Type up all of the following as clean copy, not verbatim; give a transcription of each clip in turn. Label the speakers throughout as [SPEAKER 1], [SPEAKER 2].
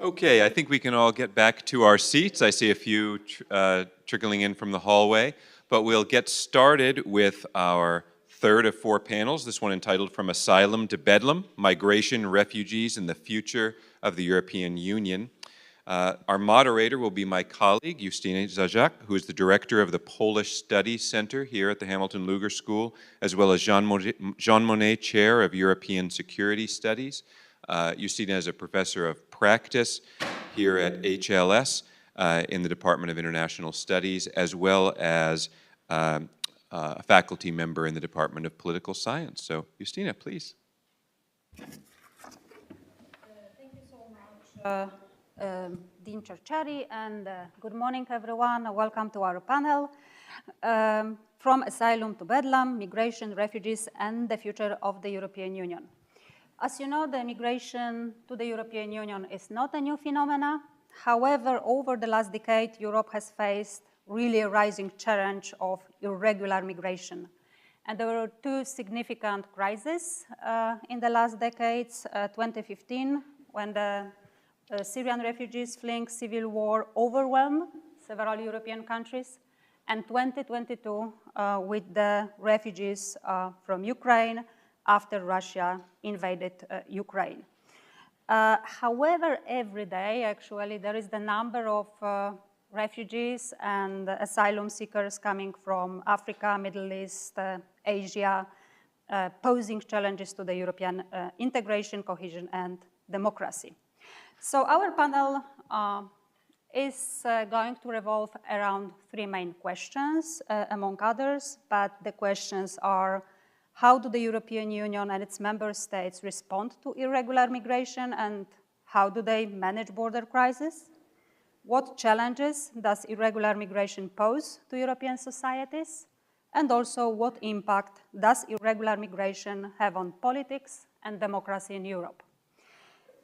[SPEAKER 1] Okay, I think we can all get back to our seats. I see a few trickling in from the hallway, but we'll get started with our third of four panels, this one entitled From Asylum to Bedlam, Migration, Refugees, and the Future of the European Union. Our moderator will be my colleague, Justyna Zajac, who is the director of the Polish Studies Center here at the Hamilton Luger School, as well as Jean Monnet Chair of European Security Studies. Justyna is a professor of practice here at HLS in the Department of International Studies, as well as a faculty member in the Department of Political Science. So, Justyna, please.
[SPEAKER 2] Thank you so much, Dean Cerchari, and good morning, everyone. Welcome to our panel, From Asylum to Bedlam, Migration, Refugees, and the Future of the European Union. As you know, the migration to the European Union is not a new phenomenon. However, over the last decade, Europe has faced really a rising challenge of irregular migration. And there were two significant crises in the last decades. 2015, when the Syrian refugees fleeing civil war overwhelmed several European countries, and 2022 with the refugees from Ukraine after Russia invaded Ukraine. However, every day, actually, there is the number of refugees and asylum seekers coming from Africa, Middle East, Asia, posing challenges to the European integration, cohesion, and democracy. So our panel is going to revolve around three main questions, among others, but the questions are: how do the European Union and its member states respond to irregular migration, and how do they manage border crisis? What challenges does irregular migration pose to European societies? And also, what impact does irregular migration have on politics and democracy in Europe?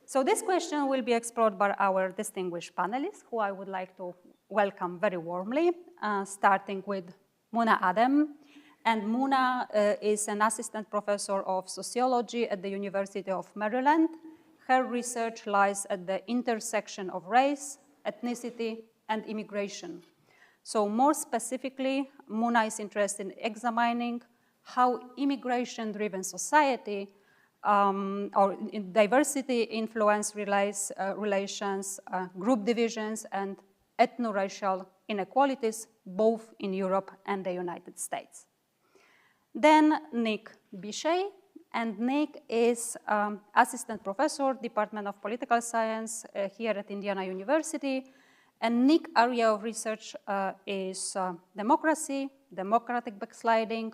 [SPEAKER 2] So this question will be explored by our distinguished panelists, who I would like to welcome very warmly, starting with Muna Adem. And Muna is an assistant professor of sociology at the University of Maryland. Her research lies at the intersection of race, ethnicity, and immigration. So more specifically, Muna is interested in examining how immigration-driven society or in diversity influence relations, group divisions, and ethno-racial inequalities, both in Europe and the United States. Then Nick Bichet, and Nick is assistant professor, Department of Political Science here at Indiana University. And Nick's area of research is democracy, democratic backsliding,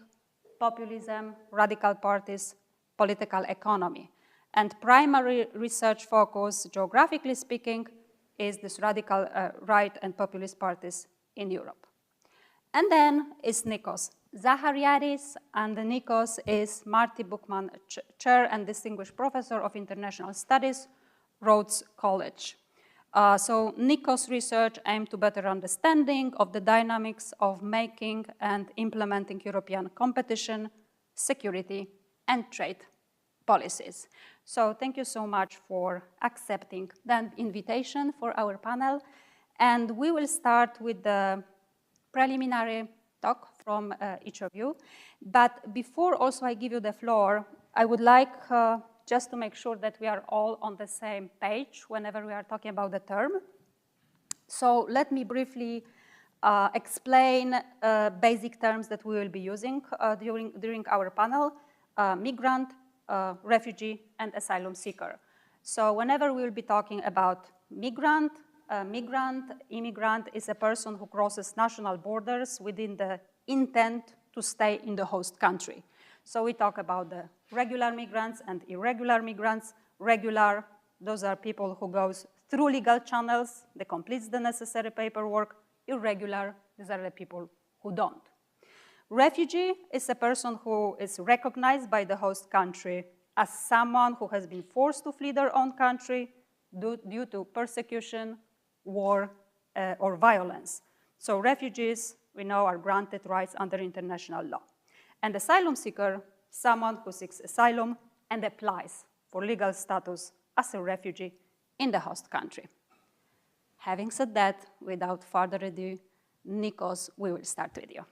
[SPEAKER 2] populism, radical parties, political economy. And primary research focus, geographically speaking, is this radical right and populist parties in Europe. And then is Nikos Zachariadis, and Nikos is Marty Bookman, Chair and Distinguished Professor of International Studies, Rhodes College. So Nikos' research aimed to better understanding of the dynamics of making and implementing European competition, security, and trade policies. So thank you so much for accepting the invitation for our panel. And we will start with the preliminary talk from each of you. But before also I give you the floor, I would like just to make sure that we are all on the same page whenever we are talking about the term. So let me briefly explain basic terms that we will be using during our panel: migrant, refugee, and asylum seeker. So whenever we will be talking about migrant, immigrant is a person who crosses national borders within the intent to stay in the host country. So we talk about the regular migrants and irregular migrants. Regular, those are people who goes through legal channels, they complete the necessary paperwork. Irregular, these are the people who don't. Refugee is a person who is recognized by the host country as someone who has been forced to flee their own country due to persecution, war, or violence. So refugees, we know, are granted rights under international law. And asylum seeker, someone who seeks asylum and applies for legal status as a refugee in the host country. Having said that, without further ado, Nikos, we will start with you.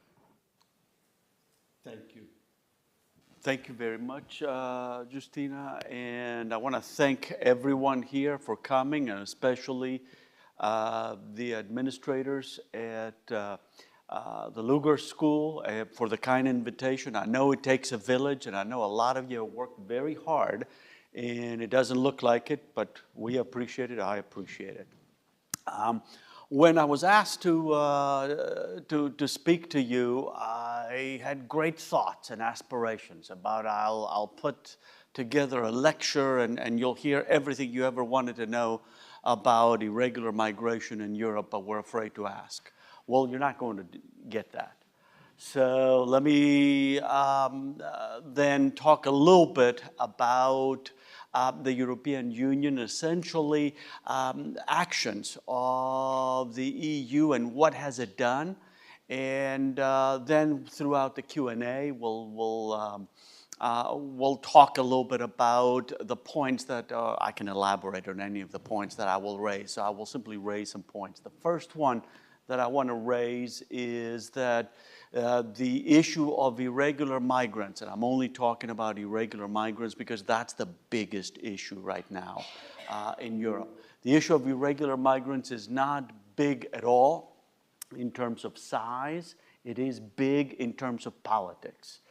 [SPEAKER 3] Thank you. Thank you very much, Justina. And I want to thank everyone here for coming, and especially the administrators at the Luger School for the kind invitation. I know it takes a village, and I know a lot of you have worked very hard, and it doesn't look like it, but we appreciate it. I appreciate it. When I was asked to speak to you, I had great thoughts and aspirations about I'll put together a lecture and you'll hear everything you ever wanted to know about irregular migration in Europe, but we're afraid to ask. Well, you're not going to get that. So let me then talk a little bit about the European Union, essentially actions of the EU and what has it done. And then throughout the Q&A, we'll talk a little bit about the points that I can elaborate on any of the points that I will raise. So I will simply raise some points. The first one that I want to raise is that the issue of irregular migrants, and I'm only talking about irregular migrants because that's the biggest issue right now in Europe. The issue of irregular migrants is not big at all in terms of size. It is big in terms of politics.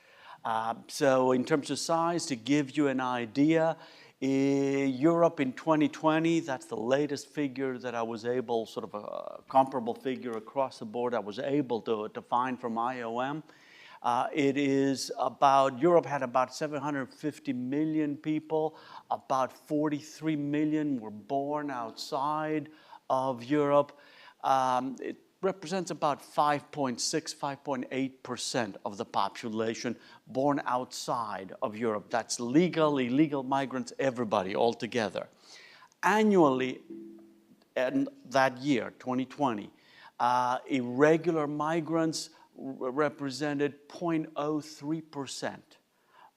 [SPEAKER 3] So in terms of size, to give you an idea, Europe in 2020, that's the latest figure that I was able, sort of a comparable figure across the board, I was able to find from IOM. It is about, Europe had about 750 million people, about 43 million were born outside of Europe. It represents about 5.6, 5.8% of the population born outside of Europe. That's legal, illegal migrants, everybody all together. Annually, in that year, 2020, irregular migrants represented 0.03%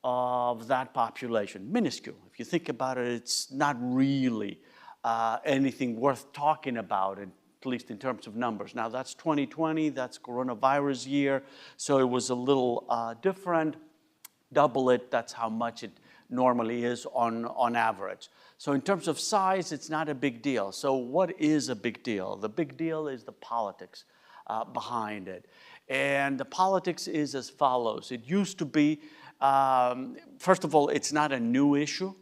[SPEAKER 3] of that population. Minuscule. If you think about it, it's not really anything worth talking about, at least in terms of numbers. Now, that's 2020, that's coronavirus year, so it was a little different. Double it, that's how much it normally is on average. So in terms of size, it's not a big deal. So what is a big deal? The big deal is the politics behind it. And the politics is as follows. It used to be, first of all, it's not a new issue.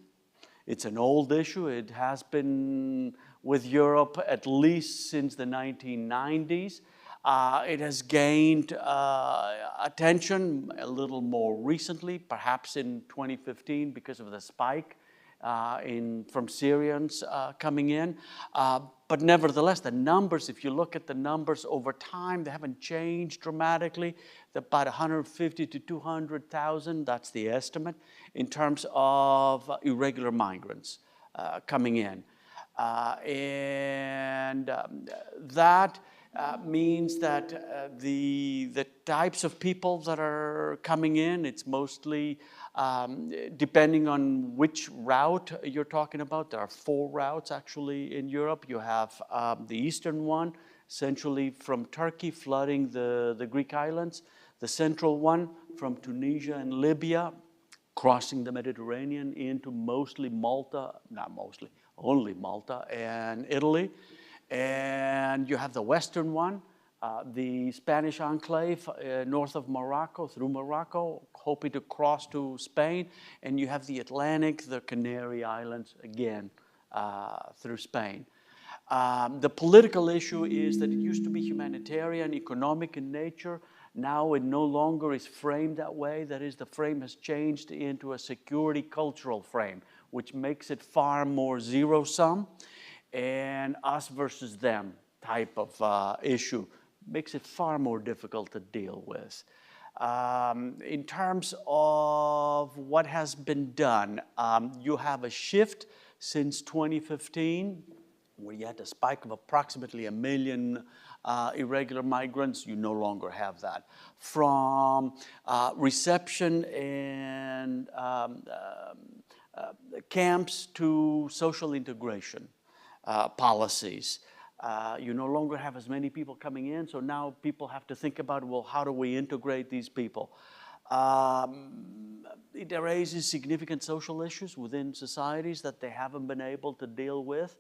[SPEAKER 3] It's an old issue. It has been with Europe at least since the 1990s. It has gained attention a little more recently, perhaps in 2015 because of the spike from Syrians coming in. But nevertheless, the numbers, if you look at the numbers over time, they haven't changed dramatically. They're about 150 to 200,000, that's the estimate, in terms of irregular migrants coming in. That means that the types of people that are coming in, it's mostly depending on which route you're talking about. There are 4 routes actually in Europe. You have the eastern one, essentially from Turkey flooding the Greek islands. The central one from Tunisia and Libya, crossing the Mediterranean into mostly Malta, not mostly, only Malta and Italy. And you have the western one, the Spanish enclave north of Morocco, through Morocco, hoping to cross to Spain. And you have the Atlantic, the Canary Islands, again, through Spain. The political issue is that it used to be humanitarian, economic in nature. Now it no longer is framed that way. That is, the frame has changed into a security cultural frame, which makes it far more zero-sum and us versus them type of issue. Makes it far more difficult to deal with. In terms of what has been done, you have a shift since 2015, where you had a spike of approximately 1 million irregular migrants. You no longer have that. From reception and camps to social integration policies. You no longer have as many people coming in, so now people have to think about, well, how do we integrate these people? It raises significant social issues within societies that they haven't been able to deal with.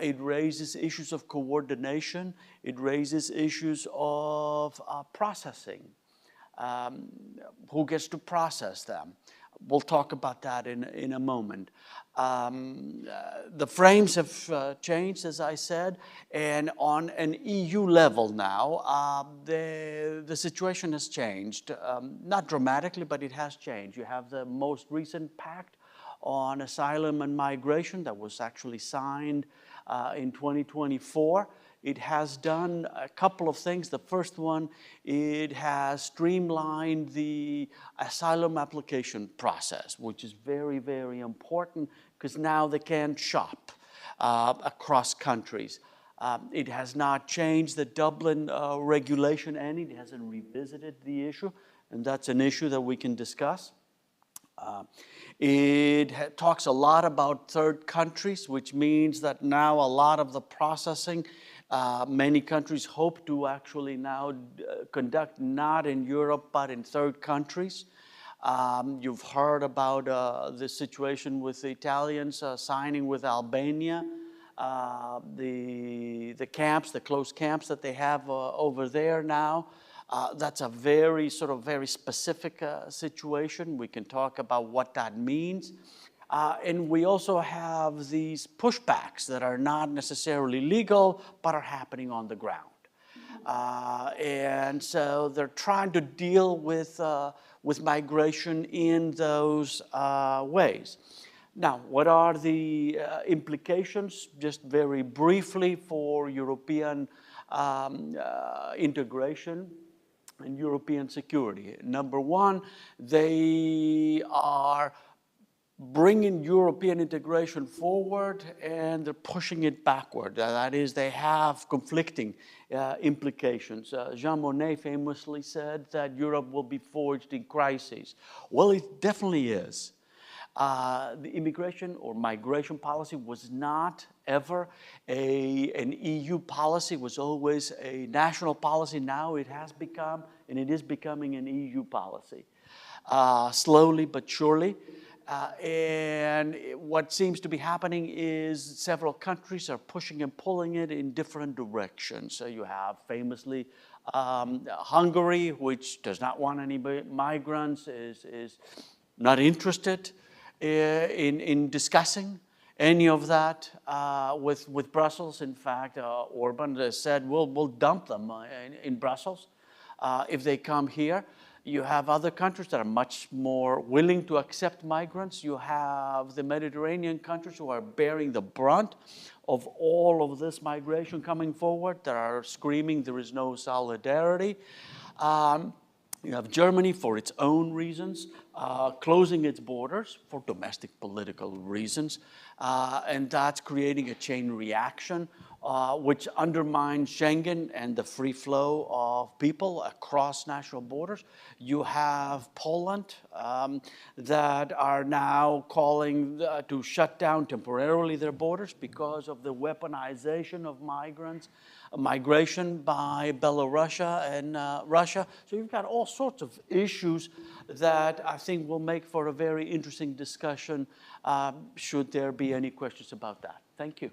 [SPEAKER 3] It raises issues of coordination. It raises issues of processing. Who gets to process them? We'll talk about that in a moment. The frames have changed, as I said, and on an EU level now, the situation has changed. Not dramatically, but it has changed. You have the most recent pact on asylum and migration that was actually signed in 2024. It has done a couple of things. The first one, it has streamlined the asylum application process, which is very, very important because now they can shop across countries. It has not changed the Dublin regulation any. It hasn't revisited the issue, and that's an issue that we can discuss. It talks a lot about third countries, which means that now a lot of the processing, many countries hope to actually now conduct not in Europe, but in third countries. You've heard about the situation with the Italians signing with Albania, the camps, the closed camps that they have over there now. That's a very specific situation. We can talk about what that means. And we also have these pushbacks that are not necessarily legal, but are happening on the ground. And so they're trying to deal with migration in those ways. Now, what are the implications, just very briefly, for European integration and European security? Number one, they are bringing European integration forward and they're pushing it backward. That is, they have conflicting implications. Jean Monnet famously said that Europe will be forged in crises. Well, it definitely is. The immigration or migration policy was not ever an EU policy. It was always a national policy. Now it has become, and it is becoming, an EU policy. Slowly but surely. And what seems to be happening is several countries are pushing and pulling it in different directions. So you have famously Hungary, which does not want any migrants, is not interested in discussing any of that with Brussels. In fact, Orban said, we'll dump them in Brussels if they come here. You have other countries that are much more willing to accept migrants. You have the Mediterranean countries who are bearing the brunt of all of this migration coming forward, that are screaming there is no solidarity. You have Germany, for its own reasons, closing its borders for domestic political reasons, and that's creating a chain reaction, which undermines Schengen and the free flow of people across national borders. You have Poland that are now calling to shut down temporarily their borders because of the weaponization of migration by Belarusia and Russia. So you've got all sorts of issues that I think will make for a very interesting discussion, should there be any questions about that. Thank you.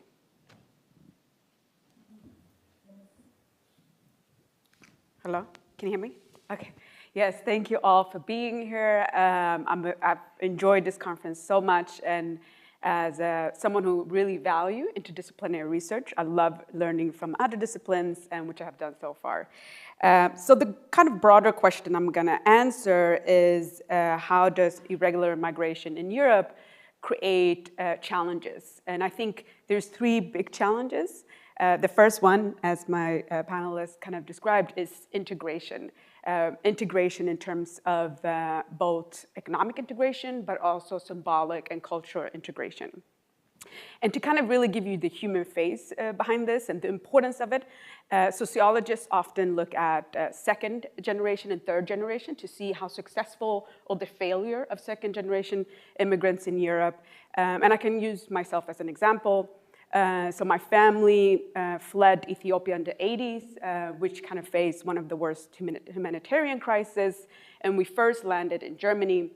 [SPEAKER 4] Hello, can you hear me? Okay. Yes, thank you all for being here. I've enjoyed this conference so much, and as someone who really value interdisciplinary research, I love learning from other disciplines, and which I have done so far. So the kind of broader question I'm going to answer is how does irregular migration in Europe create challenges? And I think there's three big challenges. The first one, as my panelists kind of described, is integration. Integration in terms of both economic integration, but also symbolic and cultural integration. And to kind of really give you the human face behind this and the importance of it, sociologists often look at second generation and third generation to see how successful or the failure of second generation immigrants in Europe. And I can use myself as an example. So my family fled Ethiopia in the 80s, which kind of faced one of the worst humanitarian crises. And we first landed in Germany.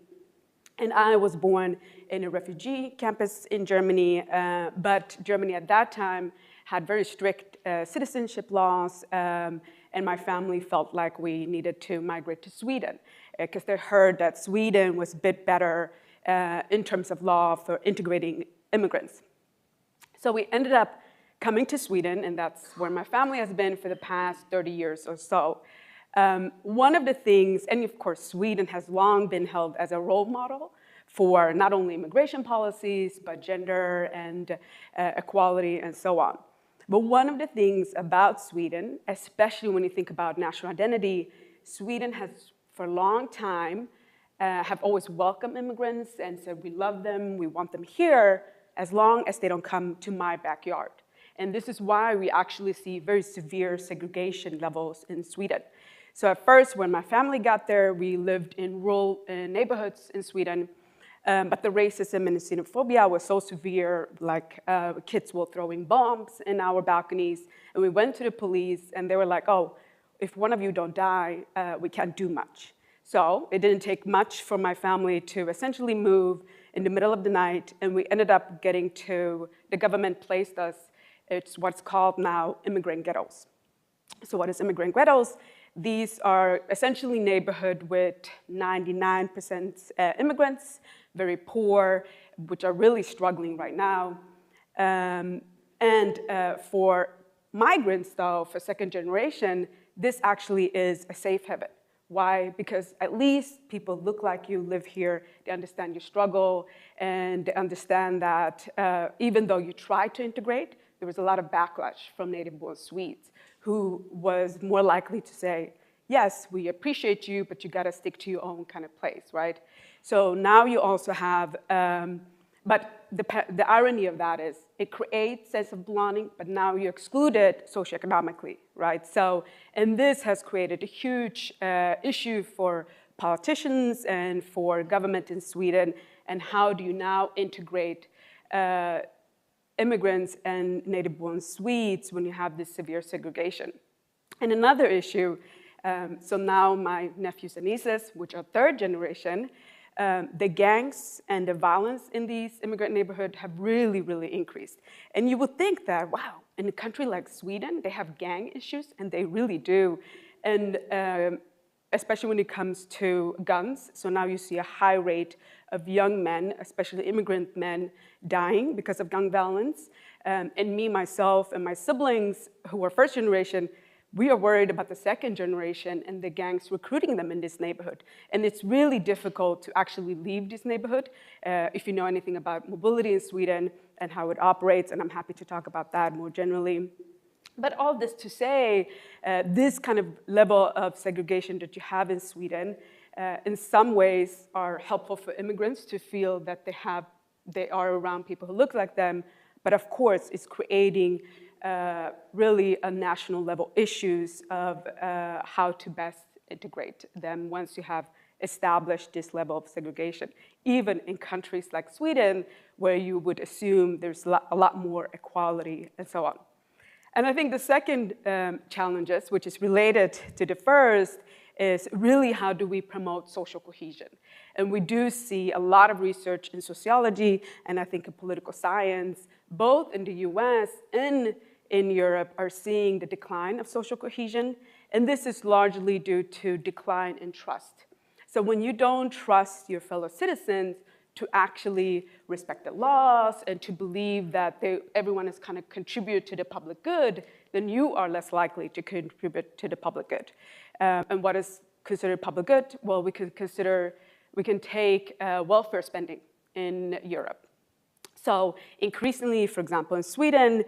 [SPEAKER 4] And I was born in a refugee campus in Germany, but Germany at that time had very strict citizenship laws, and my family felt like we needed to migrate to Sweden because they heard that Sweden was a bit better in terms of law for integrating immigrants. So we ended up coming to Sweden, and that's where my family has been for the past 30 years or so. One of the things, and of course, Sweden has long been held as a role model for not only immigration policies, but gender and equality and so on. But one of the things about Sweden, especially when you think about national identity, Sweden has for a long time have always welcomed immigrants and said, we love them, we want them here, as long as they don't come to my backyard. And this is why we actually see very severe segregation levels in Sweden. So at first, when my family got there, we lived in rural neighborhoods in Sweden, but the racism and the xenophobia was so severe, like kids were throwing bombs in our balconies, and we went to the police, and they were like, oh, if one of you don't die, we can't do much. So it didn't take much for my family to essentially move in the middle of the night, and we ended up getting to, the government placed us, it's what's called now immigrant ghettos. So what is immigrant ghettos? These are essentially neighborhood with 99% immigrants, very poor, which are really struggling right now. For migrants, though, for second generation, this actually is a safe haven. Why? Because at least people look like you, live here, they understand your struggle, and they understand that even though you try to integrate, there was a lot of backlash from native-born Swedes who was more likely to say, yes, we appreciate you, but you gotta stick to your own kind of place, right? So now you also have, but the irony of that is it creates sense of belonging, but now you're excluded socioeconomically, right? So, and this has created a huge issue for politicians and for government in Sweden, and how do you now integrate immigrants and native-born Swedes when you have this severe segregation? And another issue, so now my nephews and nieces, which are third generation, the gangs and the violence in these immigrant neighborhoods have really, really increased. And you would think that, wow, in a country like Sweden, they have gang issues, and they really do. And especially when it comes to guns. So now you see a high rate of young men, especially immigrant men, dying because of gun violence. And me, myself, and my siblings, who are first generation, we are worried about the second generation and the gangs recruiting them in this neighborhood. And it's really difficult to actually leave this neighborhood if you know anything about mobility in Sweden and how it operates, and I'm happy to talk about that more generally. But all this to say, this kind of level of segregation that you have in Sweden in some ways are helpful for immigrants to feel that they are around people who look like them, but of course it's creating really a national level issues of how to best integrate them once you have established this level of segregation, even in countries like Sweden, where you would assume there's a lot more equality and so on. And I think the second challenges, which is related to the first, is really how do we promote social cohesion? And we do see a lot of research in sociology and I think in political science, both in the US and in Europe, are seeing the decline of social cohesion. And this is largely due to decline in trust. So when you don't trust your fellow citizens to actually respect the laws and to believe that everyone is kind of contribute to the public good, then you are less likely to contribute to the public good. And what is considered public good? Well, we can take welfare spending in Europe. So increasingly, for example, in Sweden,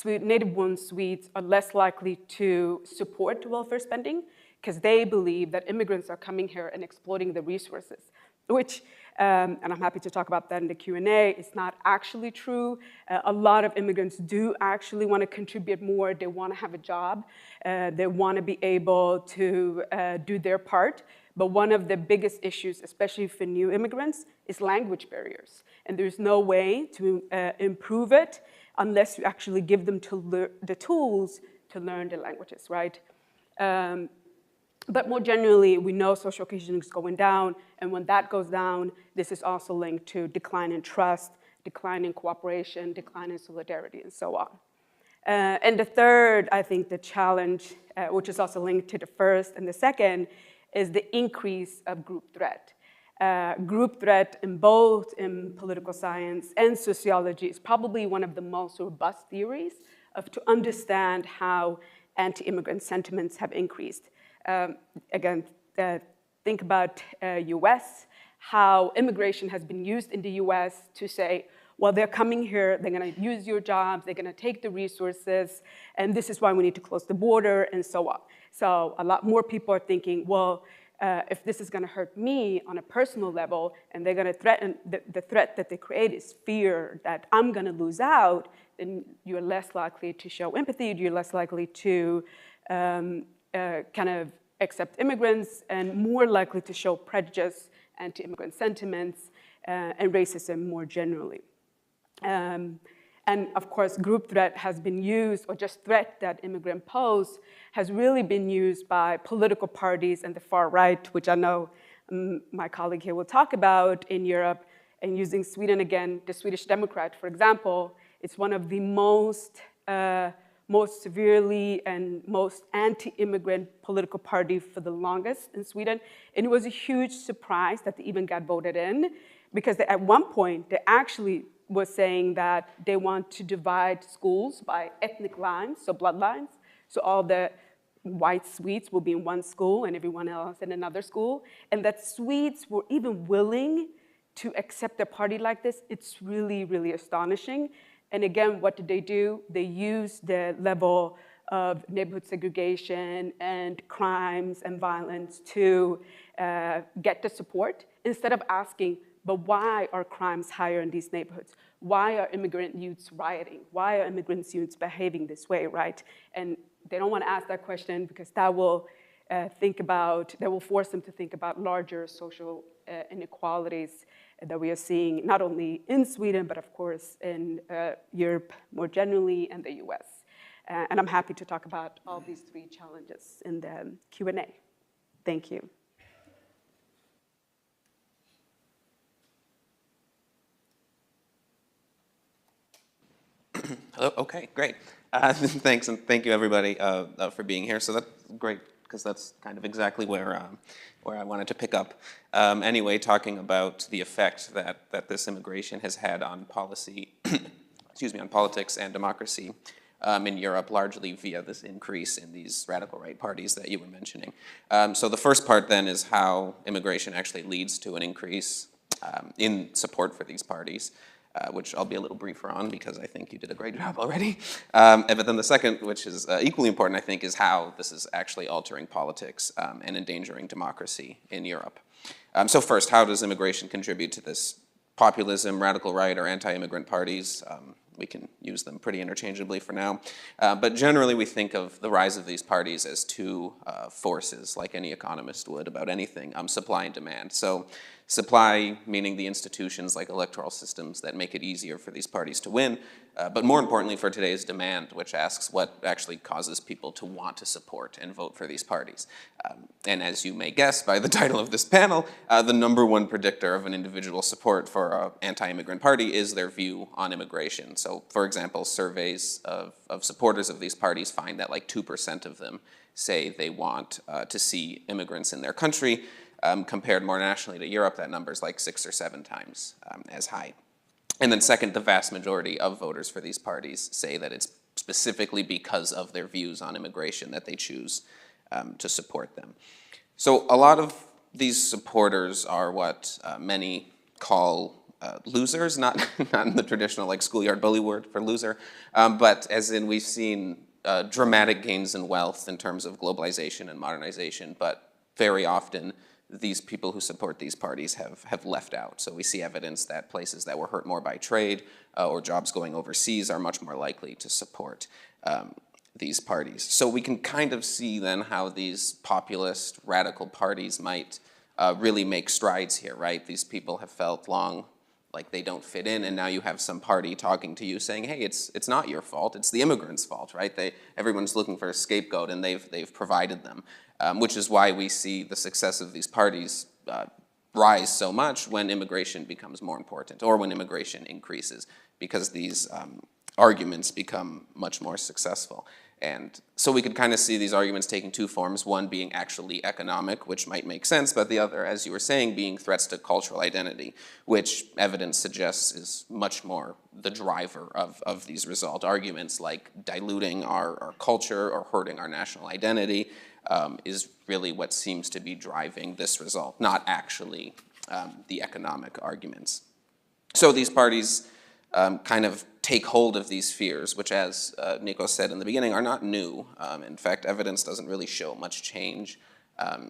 [SPEAKER 4] native-born Swedes are less likely to support welfare spending because they believe that immigrants are coming here and exploiting the resources, which, and I'm happy to talk about that in the Q&A, it's not actually true. A lot of immigrants do actually want to contribute more. They want to have a job. They want to be able to do their part. But one of the biggest issues, especially for new immigrants, is language barriers. And there's no way to improve it unless you actually give them the tools to learn the languages, right? But more generally, we know social cohesion is going down, and when that goes down, this is also linked to decline in trust, decline in cooperation, decline in solidarity, and so on. And the third, I think, the challenge, which is also linked to the first and the second, is the increase of group threat. Group threat in both in political science and sociology is probably one of the most robust theories to understand how anti-immigrant sentiments have increased. Again, think about US, how immigration has been used in the US to say, well, they're coming here, they're gonna use your jobs, they're gonna take the resources, and this is why we need to close the border, and so on. So a lot more people are thinking, well, if this is gonna hurt me on a personal level, and they're gonna threaten, the threat that they create is fear that I'm gonna lose out, then you're less likely to show empathy, you're less likely to kind of accept immigrants, and more likely to show prejudice, anti-immigrant sentiments, and racism more generally. And of course, group threat has been used, or just threat that immigrant pose, has really been used by political parties and the far right, which I know my colleague here will talk about in Europe. And using Sweden again, the Swedish Democrat, for example, it's one of the most severely and most anti-immigrant political party for the longest in Sweden. And it was a huge surprise that they even got voted in, because at one point, they actually was saying that they want to divide schools by ethnic lines, so bloodlines. So all the white Swedes will be in one school and everyone else in another school. And that Swedes were even willing to accept a party like this, it's really, really astonishing. And again, what did they do? They used the level of neighborhood segregation and crimes and violence to get the support, instead of asking, but why are crimes higher in these neighborhoods? Why are immigrant youths rioting? Why are immigrant youths behaving this way, right? And they don't want to ask that question because that will force them to think about larger social inequalities that we are seeing not only in Sweden, but of course in Europe more generally and the US. And I'm happy to talk about all these three challenges in the Q&A. Thank you.
[SPEAKER 5] Hello, okay, great. Thanks, and thank you everybody for being here. So that's great, because that's kind of exactly where I wanted to pick up. Anyway, talking about the effect that this immigration has had on policy, excuse me, on politics and democracy in Europe, largely via this increase in these radical right parties that you were mentioning. So the first part then is how immigration actually leads to an increase in support for these parties, which I'll be a little briefer on because I think you did a great job already. But then the second, which is equally important, I think, is how this is actually altering politics and endangering democracy in Europe. So first, how does immigration contribute to this populism, radical right, or anti-immigrant parties? We can use them pretty interchangeably for now. But generally, we think of the rise of these parties as two forces, like any economist would about anything, supply and demand. So supply, meaning the institutions like electoral systems that make it easier for these parties to win, but more importantly for today is demand, which asks what actually causes people to want to support and vote for these parties. And as you may guess by the title of this panel, the number one predictor of an individual's support for an anti-immigrant party is their view on immigration. So for example, surveys of supporters of these parties find that like 2% of them say they want to see immigrants in their country. Compared more nationally to Europe, that number is like 6 or 7 times as high. And then second, the vast majority of voters for these parties say that it's specifically because of their views on immigration that they choose to support them. So a lot of these supporters are what many call losers, not in the traditional like schoolyard bully word for loser, but as in we've seen dramatic gains in wealth in terms of globalization and modernization, but very often these people who support these parties have left out. So we see evidence that places that were hurt more by trade or jobs going overseas are much more likely to support these parties. So we can kind of see then how these populist radical parties might really make strides here, right? These people have felt long like they don't fit in, and now you have some party talking to you saying, hey, it's not your fault, it's the immigrants' fault, right? Everyone's looking for a scapegoat, and they've provided them, which is why we see the success of these parties rise so much when immigration becomes more important, or when immigration increases, because these arguments become much more successful. And so we could kind of see these arguments taking two forms, one being actually economic, which might make sense, but the other, as you were saying, being threats to cultural identity, which evidence suggests is much more the driver of these result. Arguments like diluting our culture or hurting our national identity is really what seems to be driving this result, not actually the economic arguments. So these parties kind of take hold of these fears, which, as Nico said in the beginning, are not new. In fact, evidence doesn't really show much change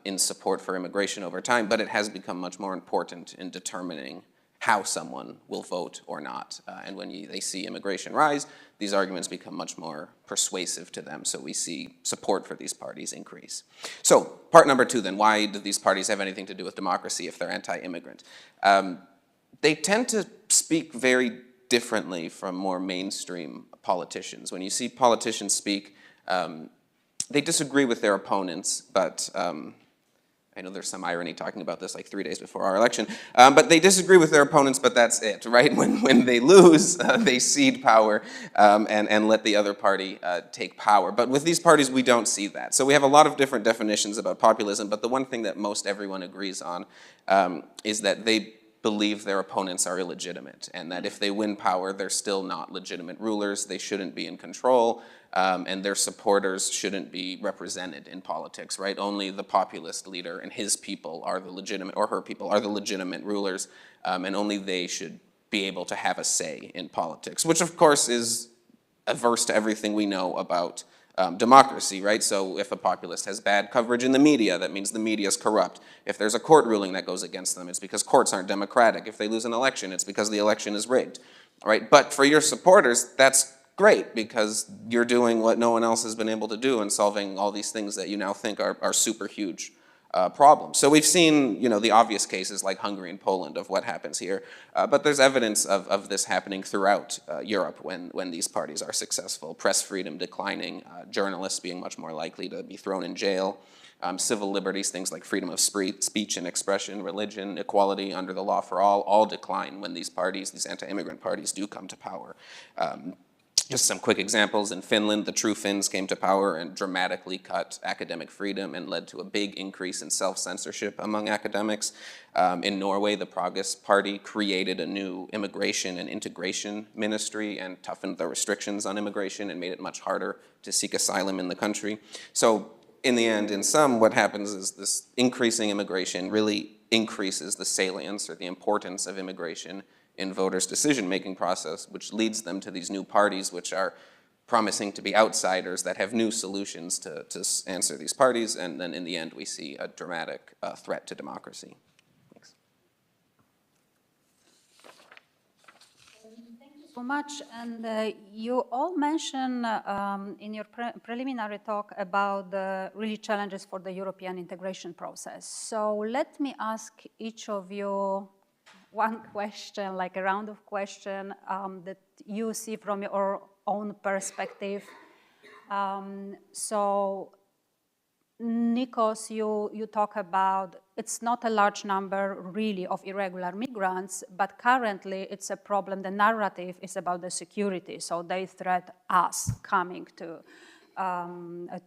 [SPEAKER 5] in support for immigration over time, but it has become much more important in determining how someone will vote or not. And when they see immigration rise, these arguments become much more persuasive to them, so we see support for these parties increase. So part number 2 then, why do these parties have anything to do with democracy if they're anti-immigrant? They tend to speak very differently from more mainstream politicians. When you see politicians speak, they disagree with their opponents, but I know there's some irony talking about this like 3 days before our election, but they disagree with their opponents, but that's it, right? When they lose, they cede power and let the other party take power. But with these parties, we don't see that. So we have a lot of different definitions about populism, but the one thing that most everyone agrees on is that they believe their opponents are illegitimate, and that if they win power, they're still not legitimate rulers, they shouldn't be in control, and their supporters shouldn't be represented in politics, right? Only the populist leader and his people are the legitimate, or her people are the legitimate rulers, and only they should be able to have a say in politics, which of course is averse to everything we know about democracy, right? So if a populist has bad coverage in the media, that means the media is corrupt. If there's a court ruling that goes against them, it's because courts aren't democratic. If they lose an election, it's because the election is rigged, right? But for your supporters, that's great, because you're doing what no one else has been able to do and solving all these things that you now think are super huge problems. So we've seen, the obvious cases like Hungary and Poland of what happens here, but there's evidence of this happening throughout Europe when these parties are successful. Press freedom declining, journalists being much more likely to be thrown in jail, civil liberties, things like freedom of speech and expression, religion, equality under the law for all decline when these parties, these anti-immigrant parties, do come to power. Just some quick examples. In Finland, the True Finns came to power and dramatically cut academic freedom and led to a big increase in self-censorship among academics. In Norway, the Progress Party created a new immigration and integration ministry and toughened the restrictions on immigration and made it much harder to seek asylum in the country. So in the end, in sum, what happens is this increasing immigration really increases the salience or the importance of immigration in voters' decision-making process, which leads them to these new parties which are promising to be outsiders that have new solutions to answer these parties, and then in the end we see a dramatic threat to democracy. Thanks.
[SPEAKER 2] Thank you so much. And you all mentioned in your preliminary talk about the really challenges for the European integration process. So let me ask each of you one question, like a round of questions that you see from your own perspective. So Nikos, you talk about it's not a large number really of irregular migrants, but currently it's a problem. The narrative is about the security, so they threat us coming to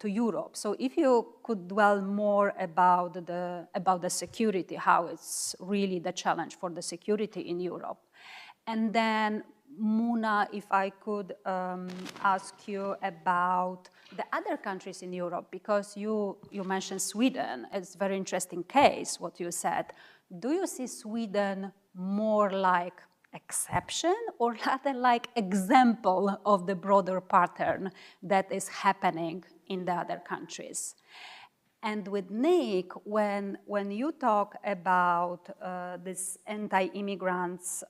[SPEAKER 2] Europe. So if you could dwell more about the security, how it's really the challenge for the security in Europe. And then Muna, if I could ask you about the other countries in Europe, because you mentioned Sweden. It's a very interesting case, what you said. Do you see Sweden more like exception or rather like example of the broader pattern that is happening in the other countries? And with Nick, when you talk about these anti-immigrants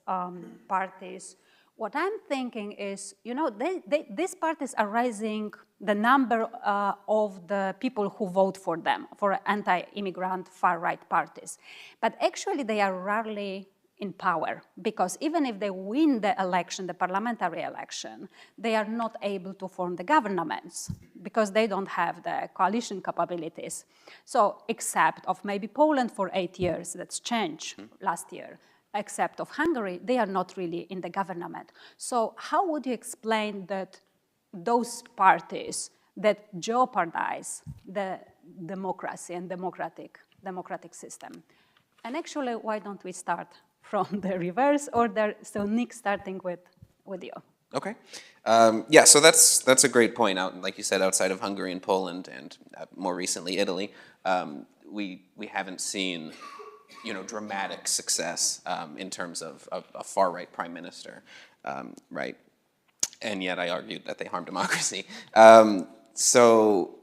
[SPEAKER 2] parties, what I'm thinking is, you know, these parties are raising the number of the people who vote for them, for anti-immigrant far-right parties. But actually, they are rarely in power, because even if they win the election, the parliamentary election, they are not able to form the governments because they don't have the coalition capabilities. So except of maybe Poland for 8 years, that's changed last year, except of Hungary, they are not really in the government. So how would you explain that those parties that jeopardize the democracy and democratic system? And actually, why don't we start from the reverse order? So Nick, starting with you.
[SPEAKER 5] Okay. Yeah, so that's a great point. Like you said, outside of Hungary and Poland, and more recently Italy, we haven't seen, you know, dramatic success in terms of a far-right prime minister, right? And yet I argued that they harm democracy. So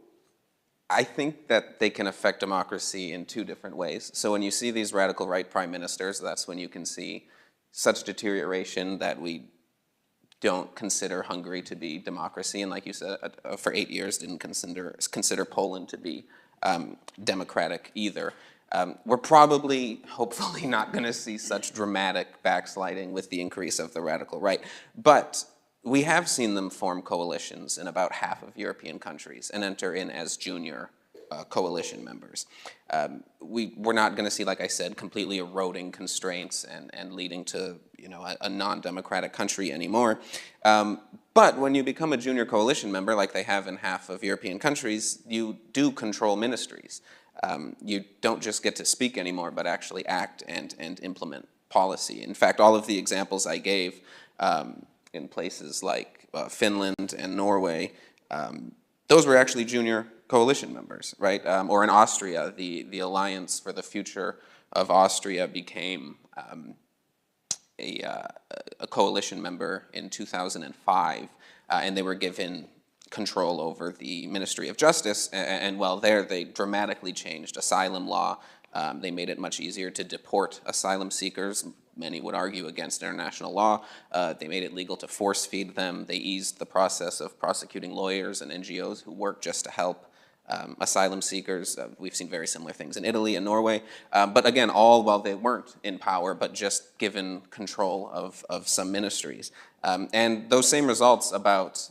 [SPEAKER 5] I think that they can affect democracy in two different ways. So when you see these radical right prime ministers, that's when you can see such deterioration that we don't consider Hungary to be democracy, and like you said, for 8 years didn't consider Poland to be democratic either. We're probably, hopefully, not going to see such dramatic backsliding with the increase of the radical right, but we have seen them form coalitions in about half of European countries and enter in as junior coalition members. We're not going to see, like I said, completely eroding constraints and leading to, you know, a non-democratic country anymore. But when you become a junior coalition member, like they have in half of European countries, you do control ministries. You don't just get to speak anymore, but actually act and implement policy. In fact, all of the examples I gave in places like Finland and Norway, those were actually junior coalition members, right? Or in Austria, the Alliance for the Future of Austria became a coalition member in 2005, and they were given control over the Ministry of Justice, and while there they dramatically changed asylum law. They made it much easier to deport asylum seekers. Many would argue against international law. They made it legal to force feed them. They eased the process of prosecuting lawyers and NGOs who work just to help asylum seekers. We've seen very similar things in Italy and Norway. But again, all while they weren't in power, but just given control of some ministries. And those same results about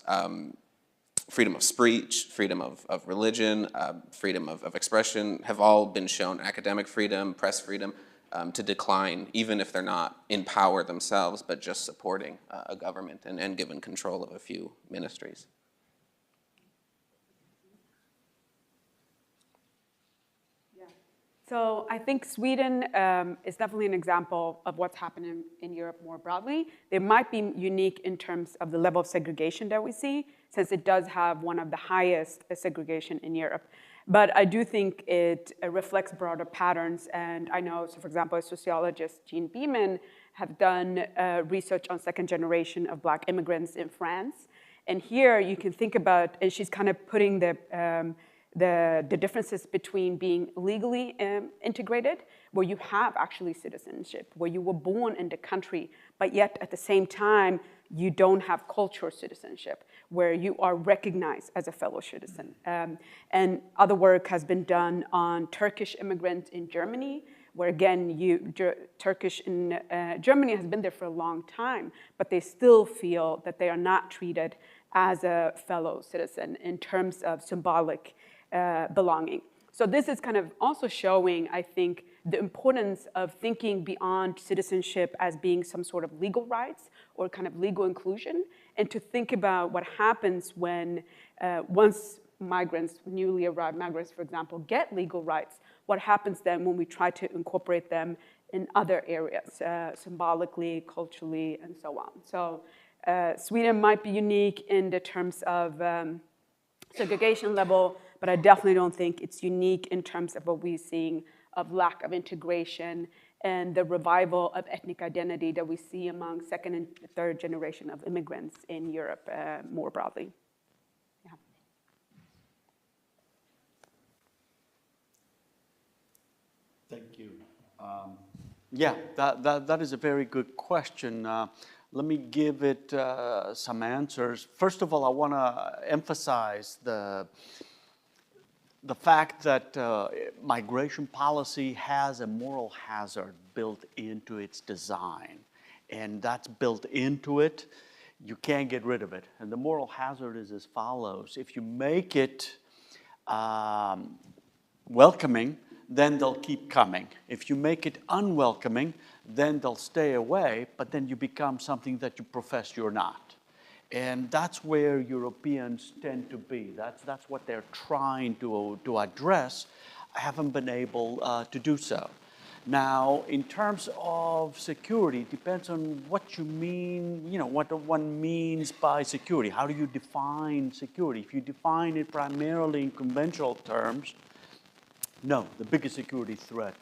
[SPEAKER 5] freedom of speech, freedom of religion, freedom of expression have all been shown. Academic freedom, press freedom, to decline, even if they're not in power themselves, but just supporting a government and given control of a few ministries.
[SPEAKER 4] So I think Sweden is definitely an example of what's happening in Europe more broadly. They might be unique in terms of the level of segregation that we see, since it does have one of the highest segregation in Europe. But I do think it reflects broader patterns. And I know, so for example, sociologist Jean Beeman have done research on second generation of Black immigrants in France. And here you can think about, and she's kind of putting the differences between being legally integrated, where you have actually citizenship, where you were born in the country, but yet at the same time, you don't have cultural citizenship, where you are recognized as a fellow citizen. And other work has been done on Turkish immigrants in Germany, where again, Turkish in Germany has been there for a long time, but they still feel that they are not treated as a fellow citizen in terms of symbolic belonging. So this is kind of also showing, I think, the importance of thinking beyond citizenship as being some sort of legal rights or kind of legal inclusion, and to think about what happens when once migrants, newly arrived migrants, for example, get legal rights, what happens then when we try to incorporate them in other areas, symbolically, culturally, and so on. So Sweden might be unique in the terms of segregation level, but I definitely don't think it's unique in terms of what we're seeing of lack of integration and the revival of ethnic identity that we see among second and third generation of immigrants in Europe more broadly. Yeah.
[SPEAKER 3] Thank you. Yeah, that is a very good question. Let me give it some answers. First of all, I want to emphasize the fact that migration policy has a moral hazard built into its design. And that's built into it. You can't get rid of it. And the moral hazard is as follows. If you make it welcoming, then they'll keep coming. If you make it unwelcoming, then they'll stay away, but then you become something that you profess you're not. And that's where Europeans tend to be. That's what they're trying to address. I haven't been able to do so. Now, in terms of security, it depends on what you mean, what one means by security. How do you define security? If you define it primarily in conventional terms, no, the biggest security threat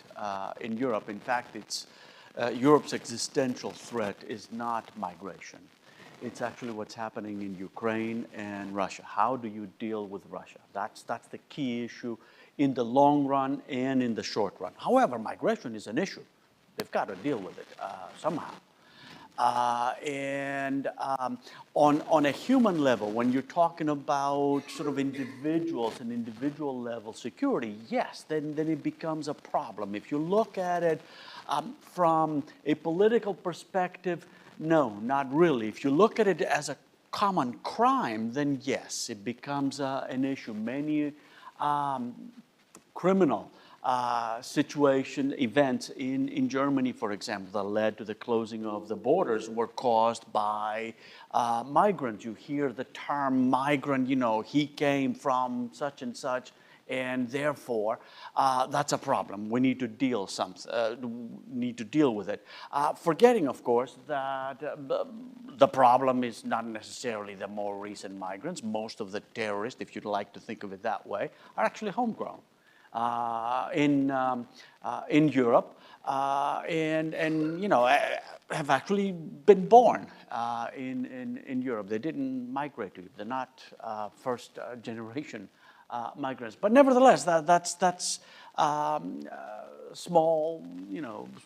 [SPEAKER 3] in Europe, in fact, it's Europe's existential threat is not migration. It's actually what's happening in Ukraine and Russia. How do you deal with Russia? That's the key issue in the long run and in the short run. However, migration is an issue. They've got to deal with it somehow. On a human level, when you're talking about sort of individuals and individual level security, yes, then it becomes a problem. If you look at it from a political perspective, no, not really. If you look at it as a common crime, then yes, it becomes an issue. Many criminal events in Germany, for example, that led to the closing of the borders were caused by migrants. You hear the term migrant, he came from such and such, and therefore that's a problem. We need to deal with it. Forgetting, of course, that the problem is not necessarily the more recent migrants. Most of the terrorists, if you'd like to think of it that way, are actually homegrown. In Europe, and have actually been born in Europe. They didn't migrate to Europe. They're not first generation migrants. But nevertheless, that's small,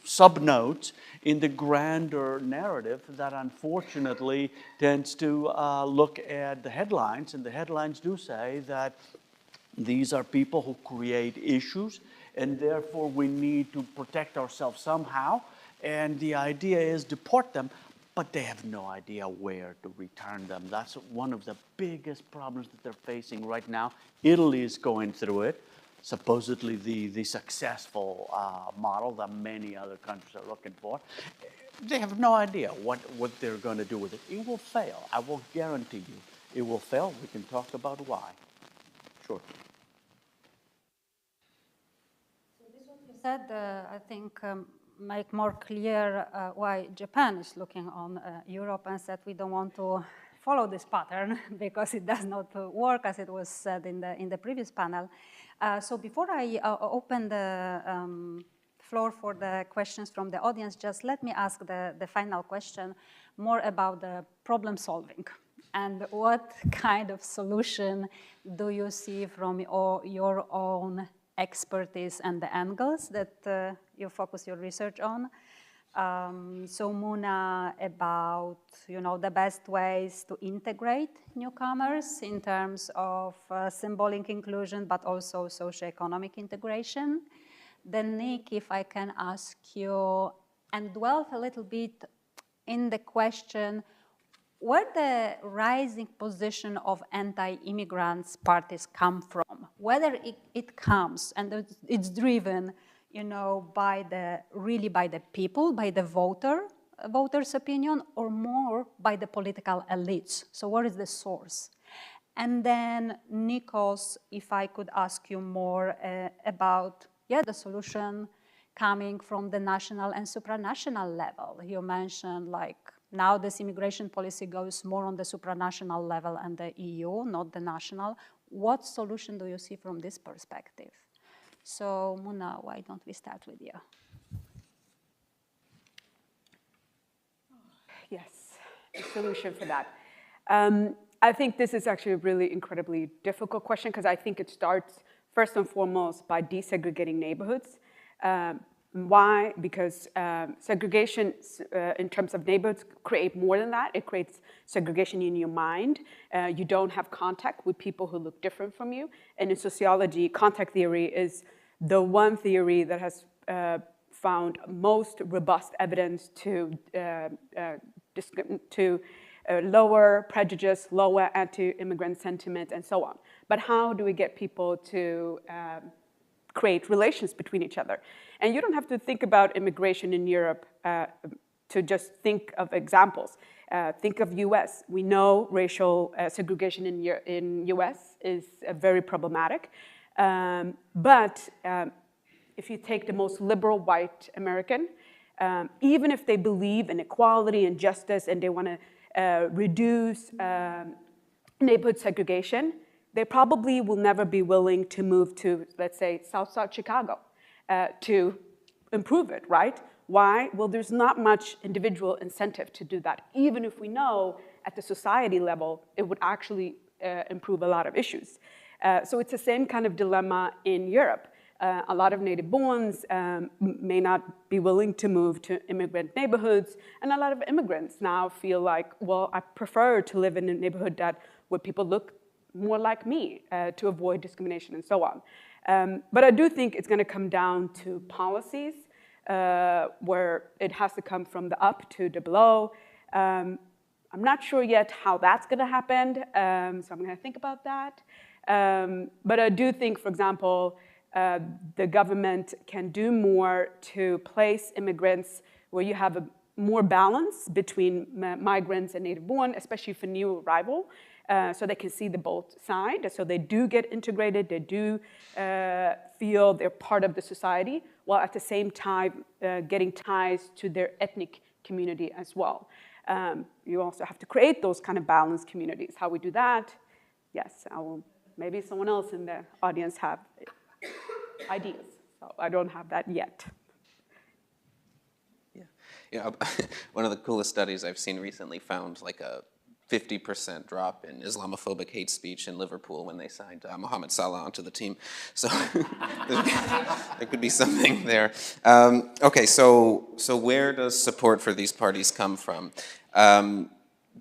[SPEAKER 3] sub-notes in the grander narrative that unfortunately tends to look at the headlines, and the headlines do say that these are people who create issues, and therefore we need to protect ourselves somehow. And the idea is deport them, but they have no idea where to return them. That's one of the biggest problems that they're facing right now. Italy is going through it. supposedly the successful model that many other countries are looking for. They have no idea what they're going to do with it. It will fail. I will guarantee you it will fail. We can talk about why. Sure.
[SPEAKER 2] You said, I think, make more clear why Japan is looking on Europe and said we don't want to follow this pattern because it does not work, as it was said in the previous panel. So before I open the floor for the questions from the audience, just let me ask the final question more about the problem solving. And what kind of solution do you see from your own expertise and the angles that you focus your research on? So Muna, about the best ways to integrate newcomers in terms of symbolic inclusion, but also socioeconomic integration. Then Nick, if I can ask you and dwell a little bit in the question, where the rising position of anti-immigrants parties come from, whether it comes and it's driven, by the people, by the voters' opinion, or more by the political elites. So where is the source? And then Nikos, if I could ask you more about, the solution coming from the national and supranational level. You mentioned now this immigration policy goes more on the supranational level and the EU, not the national. What solution do you see from this perspective? So Muna, why don't we start with you?
[SPEAKER 4] Yes, a solution for that. I think this is actually a really incredibly difficult question because I think it starts first and foremost by desegregating neighborhoods. Why? Because segregation in terms of neighborhoods create more than that. It creates segregation in your mind. You don't have contact with people who look different from you. And in sociology, contact theory is the one theory that has found most robust evidence to lower prejudice, lower anti-immigrant sentiment, and so on. But how do we get people to create relations between each other? And you don't have to think about immigration in Europe to just think of examples. Think of US. We know racial segregation in US is very problematic. But if you take the most liberal white American, even if they believe in equality and justice and they want to reduce neighborhood segregation, they probably will never be willing to move to, let's say, South Chicago to improve it, right? Why? Well, there's not much individual incentive to do that, even if we know at the society level it would actually improve a lot of issues. So it's the same kind of dilemma in Europe. A lot of native borns may not be willing to move to immigrant neighborhoods, and a lot of immigrants now feel like, well, I prefer to live in a neighborhood where people look more like me to avoid discrimination and so on. But I do think it's going to come down to policies where it has to come from the up to the below. I'm not sure yet how that's going to happen, so I'm going to think about that. But I do think, for example, the government can do more to place immigrants where you have a more balance between migrants and native born, especially for new arrival, so they can see the both sides. So they do get integrated, they do feel they're part of the society, while at the same time getting ties to their ethnic community as well. You also have to create those kind of balanced communities. How we do that? Yes, I will. Maybe someone else in the audience have ideas. So I don't have that yet.
[SPEAKER 5] Yeah, one of the coolest studies I've seen recently found like a 50% drop in Islamophobic hate speech in Liverpool when they signed Mohamed Salah onto the team. So there could be something there. Okay, so where does support for these parties come from?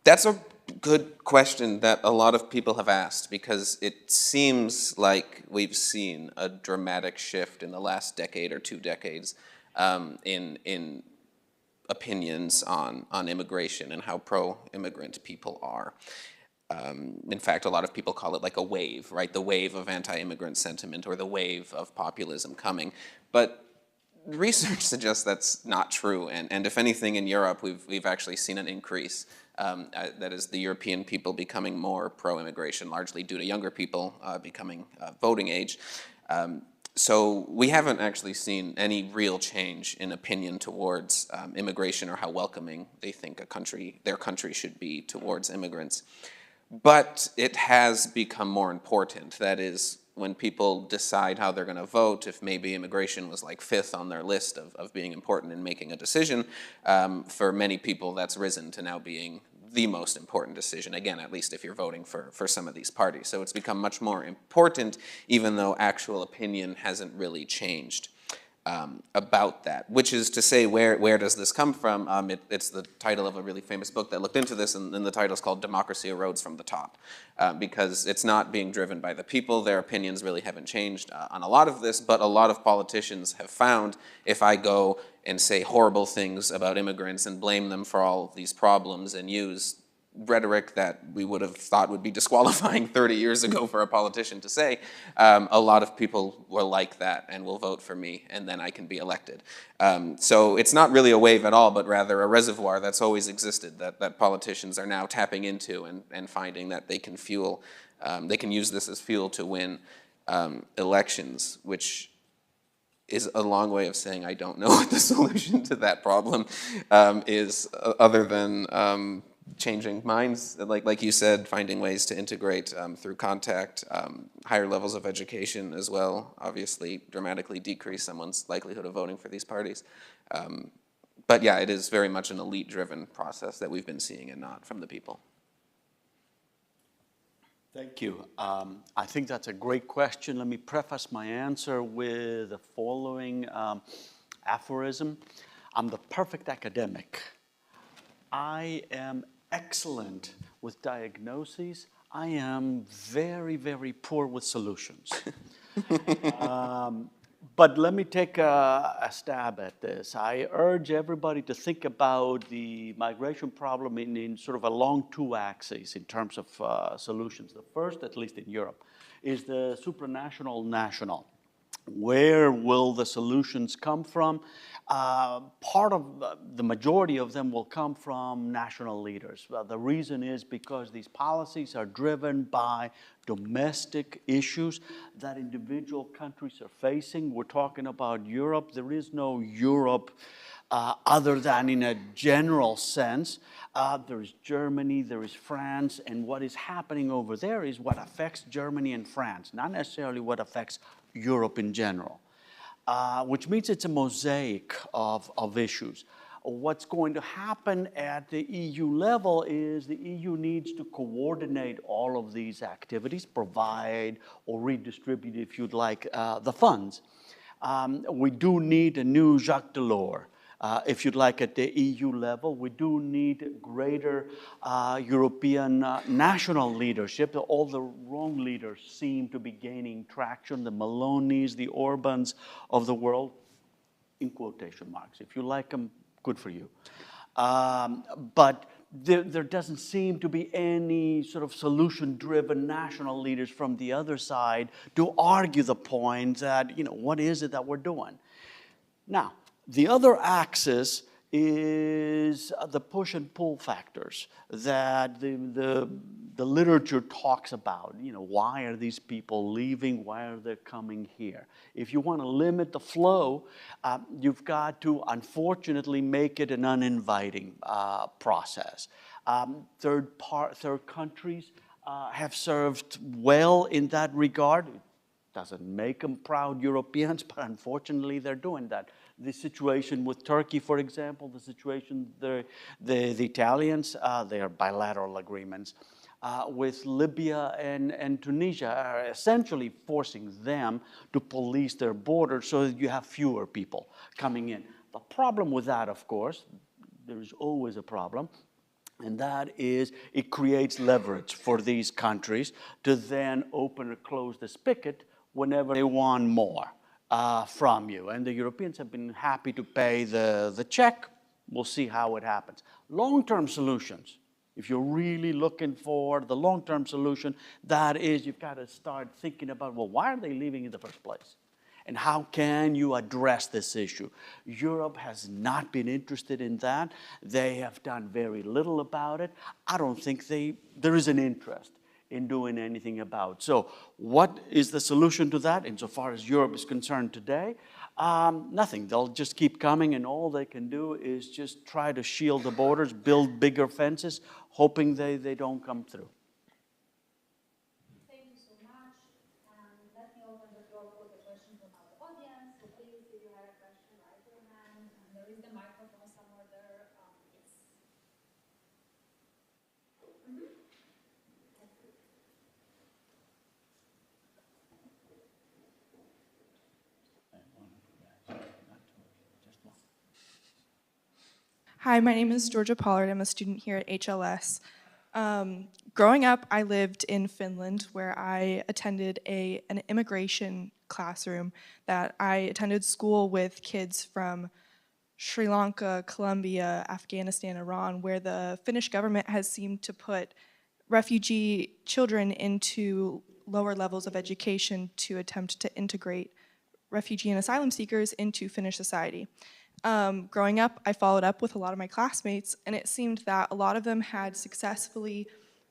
[SPEAKER 5] That's a good question that a lot of people have asked, because it seems like we've seen a dramatic shift in the last decade or 2 decades in opinions on immigration and how pro-immigrant people are. In fact, a lot of people call it like a wave, right? The wave of anti-immigrant sentiment or the wave of populism coming. But research suggests that's not true, and if anything, in Europe, we've actually seen an increase. That is, the European people becoming more pro-immigration, largely due to younger people becoming voting age. So we haven't actually seen any real change in opinion towards immigration or how welcoming they think their country should be towards immigrants. But it has become more important. That is, when people decide how they're going to vote, if maybe immigration was like 5th on their list of being important in making a decision, for many people that's risen to now being the most important decision, again, at least if you're voting for some of these parties. So it's become much more important, even though actual opinion hasn't really changed about that, which is to say, where does this come from? It's the title of a really famous book that looked into this, and the title is called Democracy Erodes from the Top, because it's not being driven by the people. Their opinions really haven't changed on a lot of this, but a lot of politicians have found if I go and say horrible things about immigrants and blame them for all of these problems and use rhetoric that we would have thought would be disqualifying 30 years ago for a politician to say, a lot of people will like that and will vote for me, and then I can be elected. So it's not really a wave at all, but rather a reservoir that's always existed, that politicians are now tapping into and finding that they can they can use this as fuel to win elections, which is a long way of saying I don't know what the solution to that problem is, other than changing minds, like you said, finding ways to integrate through contact, higher levels of education as well, obviously dramatically decrease someone's likelihood of voting for these parties. But yeah, it is very much an elite-driven process that we've been seeing and not from the people.
[SPEAKER 3] Thank you. I think that's a great question. Let me preface my answer with the following aphorism. I'm the perfect academic. I am excellent with diagnoses. I am very, very poor with solutions. But let me take a stab at this. I urge everybody to think about the migration problem in sort of along 2 axes in terms of solutions. The first, at least in Europe, is the supranational national. Where will the solutions come from? Part of the majority of them will come from national leaders. Well, the reason is because these policies are driven by domestic issues that individual countries are facing. We're talking about Europe. There is no Europe other than in a general sense. There is Germany, there is France, and what is happening over there is what affects Germany and France, not necessarily what affects Europe in general, which means it's a mosaic of issues. What's going to happen at the EU level is the EU needs to coordinate all of these activities, provide or redistribute, if you'd like, the funds. We do need a new Jacques Delors. If you'd like, at the EU level, we do need greater European national leadership. All the wrong leaders seem to be gaining traction, the Melonis, the Orbans of the world, in quotation marks. If you like them, good for you. But there doesn't seem to be any sort of solution-driven national leaders from the other side to argue the point that, what is it that we're doing? Now, the other axis is the push and pull factors that the literature talks about. Why are these people leaving? Why are they coming here? If you want to limit the flow, you've got to, unfortunately, make it an uninviting process. Third countries have served well in that regard. It doesn't make them proud Europeans, but unfortunately, they're doing that. The situation with Turkey, for example, the situation, the Italians, their bilateral agreements with Libya and Tunisia are essentially forcing them to police their borders so that you have fewer people coming in. The problem with that, of course, there's always a problem, and that is it creates leverage for these countries to then open or close the spigot whenever they want more from you. And the Europeans have been happy to pay the check. We'll see how it happens. Long-term solutions, If you're really looking for the long-term solution, that is, you've got to start thinking about, well, why are they leaving in the first place? And how can you address this issue? Europe has not been interested in that. They have done very little about it. I don't think there is an interest in doing anything about. So what is the solution to that insofar as Europe is concerned today? Nothing. They'll just keep coming, and all they can do is just try to shield the borders, build bigger fences, hoping they don't come through.
[SPEAKER 2] Thank you so much. Let me open the floor for the question from our audience. So please, if you have a question, raise your hand. And there is the microphone somewhere there. Yes.
[SPEAKER 6] Hi, my name is Georgia Pollard. I'm a student here at HLS. Growing up, I lived in Finland, where I attended an immigration classroom that I attended school with kids from Sri Lanka, Colombia, Afghanistan, Iran, where the Finnish government has seemed to put refugee children into lower levels of education to attempt to integrate refugee and asylum seekers into Finnish society. Growing up, I followed up with a lot of my classmates, and it seemed that a lot of them had successfully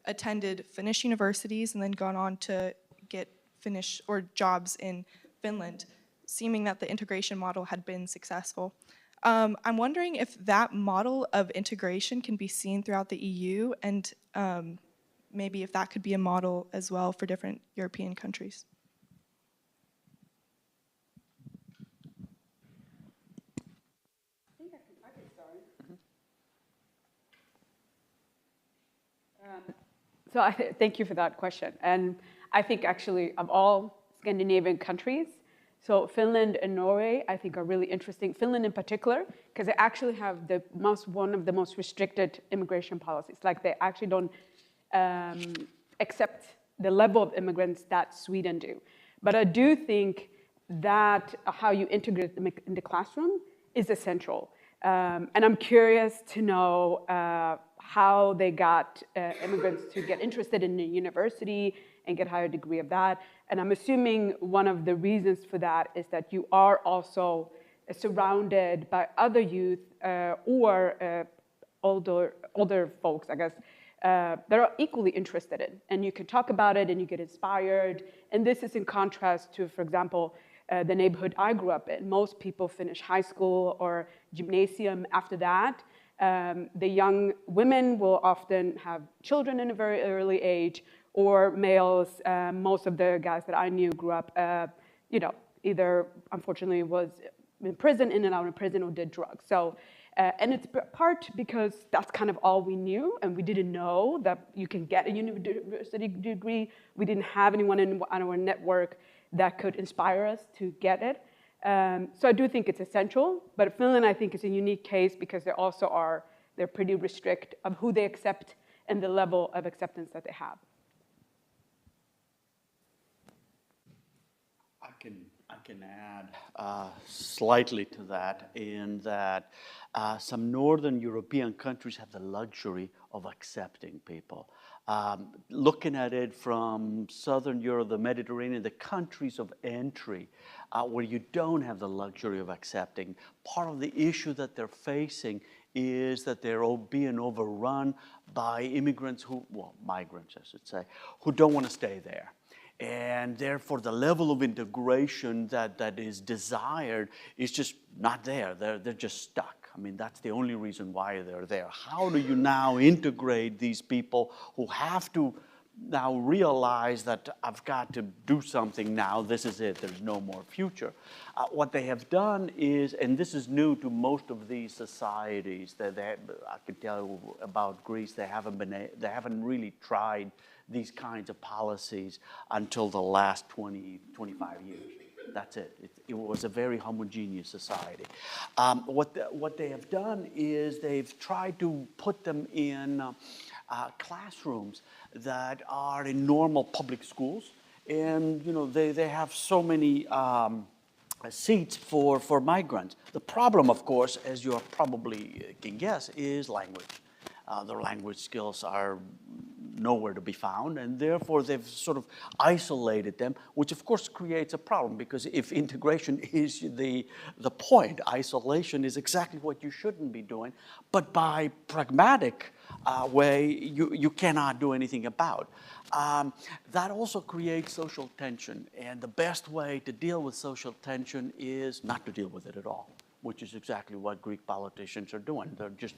[SPEAKER 6] attended Finnish universities and then gone on to get Finnish or jobs in Finland, seeming that the integration model had been successful. I'm wondering if that model of integration can be seen throughout the EU, and maybe if that could be a model as well for different European countries.
[SPEAKER 4] So thank you for that question. And I think actually of all Scandinavian countries, so Finland and Norway, I think are really interesting. Finland in particular, because they actually have one of the most restricted immigration policies. Like they actually don't accept the level of immigrants that Sweden do. But I do think that how you integrate them in the classroom is essential. And I'm curious to know how they got immigrants to get interested in the university and get a higher degree of that. And I'm assuming one of the reasons for that is that you are also surrounded by other youth or older folks, I guess, that are equally interested in. And you can talk about it and you get inspired. And this is in contrast to, for example, the neighborhood I grew up in. Most people finish high school or gymnasium after that. The young women will often have children in a very early age, or males. Most of the guys that I knew grew up, either unfortunately was in prison, in and out of prison, or did drugs. So, and it's part because that's kind of all we knew, and we didn't know that you can get a university degree. We didn't have anyone on our network that could inspire us to get it. So I do think it's essential, but Finland, I think, is a unique case because they're pretty restrict of who they accept and the level of acceptance that they have.
[SPEAKER 3] I can add slightly to that in that some Northern European countries have the luxury of accepting people. Looking at it from Southern Europe, the Mediterranean, the countries of entry, where you don't have the luxury of accepting, part of the issue that they're facing is that they're being overrun by immigrants migrants, I should say, who don't want to stay there. And therefore, the level of integration that is desired is just not there. They're just stuck. I mean, that's the only reason why they're there. How do you now integrate these people who have to now realize that I've got to do something now, this is it, there's no more future. What they have done is, and this is new to most of these societies, I can tell you about Greece, they haven't really tried these kinds of policies until the last 20, 25 years. That's it. It was a very homogeneous society. What they have done is they've tried to put them in classrooms that are in normal public schools, and they have so many seats for migrants. The problem, of course, as you probably can guess, is language. their language skills are nowhere to be found, and therefore they've sort of isolated them, which of course creates a problem, because if integration is the point, isolation is exactly what you shouldn't be doing, but by pragmatic way, you cannot do anything about. That also creates social tension, and the best way to deal with social tension is not to deal with it at all, which is exactly what Greek politicians are doing. They're just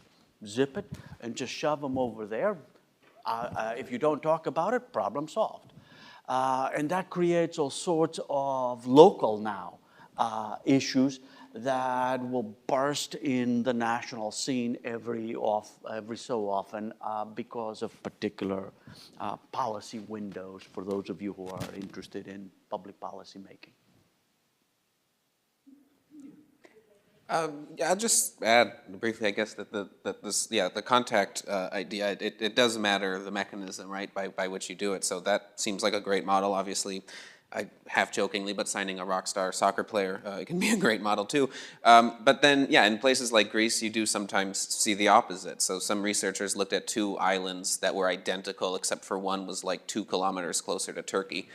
[SPEAKER 3] zip it and just shove them over there. If you don't talk about it, problem solved. And that creates all sorts of local now issues that will burst in the national scene every so often because of particular policy windows for those of you who are interested in public policy making.
[SPEAKER 5] Yeah, I'll just add briefly, I guess, that the contact idea, it does matter, the mechanism, right, by which you do it. So that seems like a great model. Obviously, I half jokingly, but signing a rock star soccer player, it can be a great model too. But then, yeah, in places like Greece, you do sometimes see the opposite. So some researchers looked at 2 islands that were identical, except for one was like 2 kilometers closer to Turkey,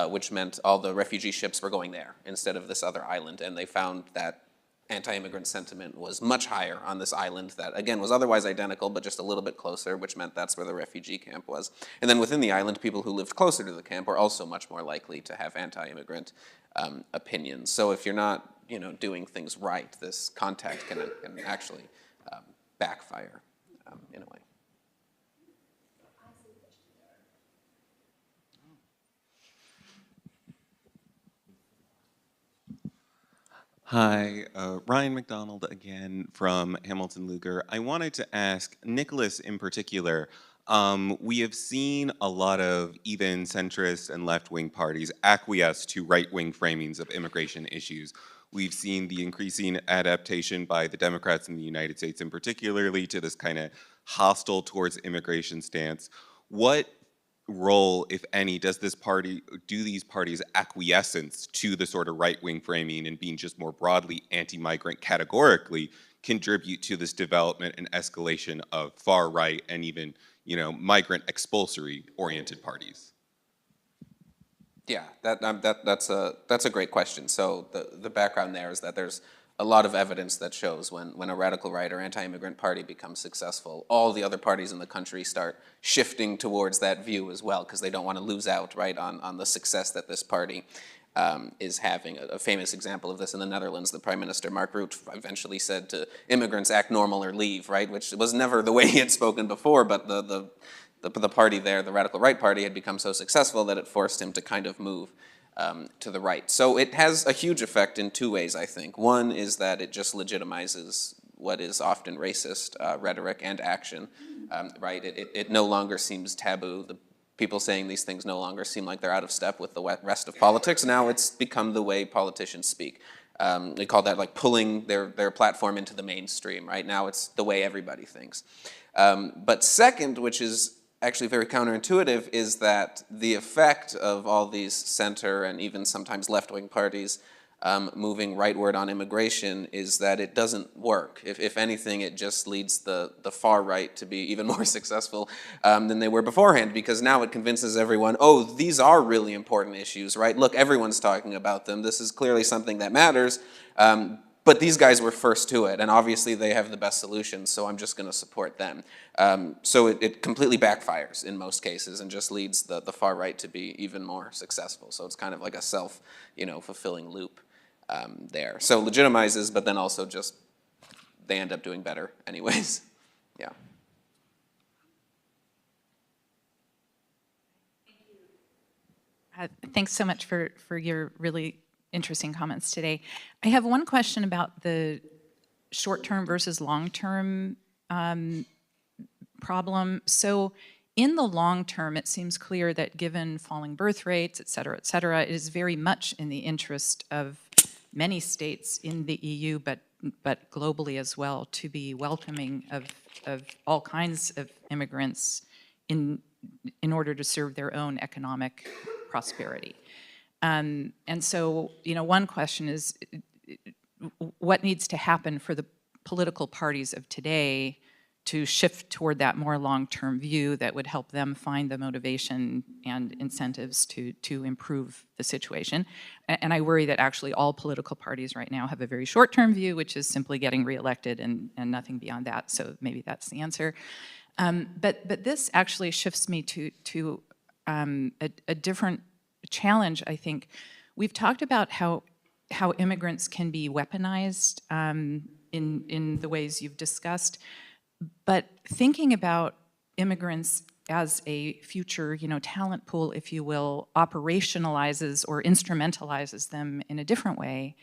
[SPEAKER 5] which meant all the refugee ships were going there instead of this other island. And they found that anti-immigrant sentiment was much higher on this island that, again, was otherwise identical, but just a little bit closer, which meant that's where the refugee camp was. And then within the island, people who lived closer to the camp were also much more likely to have anti-immigrant opinions. So if you're not, doing things right, this contact can actually backfire in a way.
[SPEAKER 7] Hi, Ryan McDonald again from Hamilton Luger. I wanted to ask Nicholas in particular, we have seen a lot of even centrist and left-wing parties acquiesce to right-wing framings of immigration issues. We've seen the increasing adaptation by the Democrats in the United States, and particularly to this kind of hostile towards immigration stance. What role, if any, do these parties acquiescence to the sort of right-wing framing and being just more broadly anti-migrant categorically contribute to this development and escalation of far-right and even, migrant expulsory-oriented parties?
[SPEAKER 5] Yeah, that's a great question. So the background there is that there's a lot of evidence that shows when a radical right or anti-immigrant party becomes successful, all the other parties in the country start shifting towards that view as well, because they don't want to lose out, right, on the success that this party is having. A famous example of this in the Netherlands, the Prime Minister Mark Rutte eventually said to immigrants, act normal or leave, right, which was never the way he had spoken before, but the party there, the radical right party, had become so successful that it forced him to kind of move to the right. So it has a huge effect in 2 ways, I think. One is that it just legitimizes what is often racist rhetoric and action, right? It no longer seems taboo. The people saying these things no longer seem like they're out of step with the rest of politics. Now it's become the way politicians speak. They call that like pulling their platform into the mainstream, right? Now it's the way everybody thinks. But second, which is actually very counterintuitive, is that the effect of all these center and even sometimes left-wing parties moving rightward on immigration is that it doesn't work. If anything, it just leads the far right to be even more successful than they were beforehand, because now it convinces everyone, oh, these are really important issues, right? Look, everyone's talking about them. This is clearly something that matters. But these guys were first to it, and obviously they have the best solutions, so I'm just going to support them. So it completely backfires in most cases and just leads the far right to be even more successful. So it's kind of like a fulfilling loop there. So legitimizes, but then also just they end up doing better anyways. Yeah.
[SPEAKER 8] Thanks so much for your really interesting comments today. I have one question about the short-term versus long-term problem. So in the long term, it seems clear that given falling birth rates, et cetera, it is very much in the interest of many states in the EU, but globally as well, to be welcoming of all kinds of immigrants in order to serve their own economic prosperity. And so, one question is, what needs to happen for the political parties of today to shift toward that more long-term view that would help them find the motivation and incentives to improve the situation. And I worry that actually all political parties right now have a very short-term view, which is simply getting reelected and nothing beyond that. So maybe that's the answer. But this actually shifts me to a different challenge, I think. We've talked about how immigrants can be weaponized in the ways you've discussed, but thinking about immigrants as a future, talent pool, if you will, operationalizes or instrumentalizes them in a different way.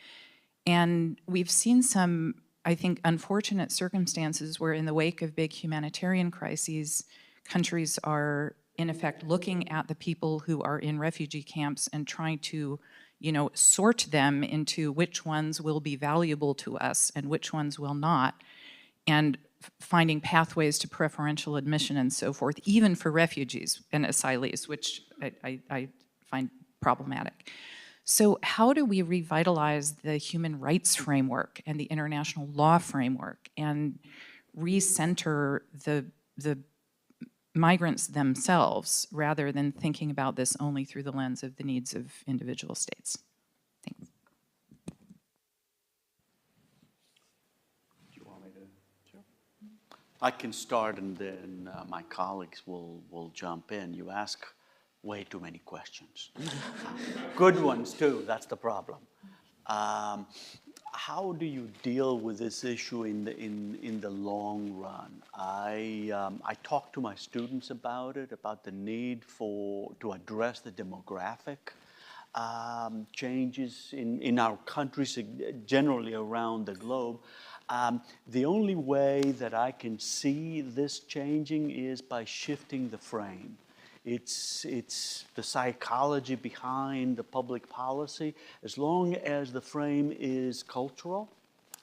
[SPEAKER 8] And we've seen some, I think, unfortunate circumstances where in the wake of big humanitarian crises, countries are in effect looking at the people who are in refugee camps and trying to sort them into which ones will be valuable to us and which ones will not, and finding pathways to preferential admission and so forth, even for refugees and asylees, which I find problematic. So how do we revitalize the human rights framework and the international law framework and recenter the migrants themselves rather than thinking about this only through the lens of the needs of individual states? Thanks.
[SPEAKER 3] Do you want me to? Sure. I can start and then my colleagues will jump in. You ask way too many questions. Good ones too, that's the problem. How do you deal with this issue in the long run? I talk to my students about it, about the need to address the demographic changes in our countries, generally around the globe. The only way that I can see this changing is by shifting the frame. It's the psychology behind the public policy. As long as the frame is cultural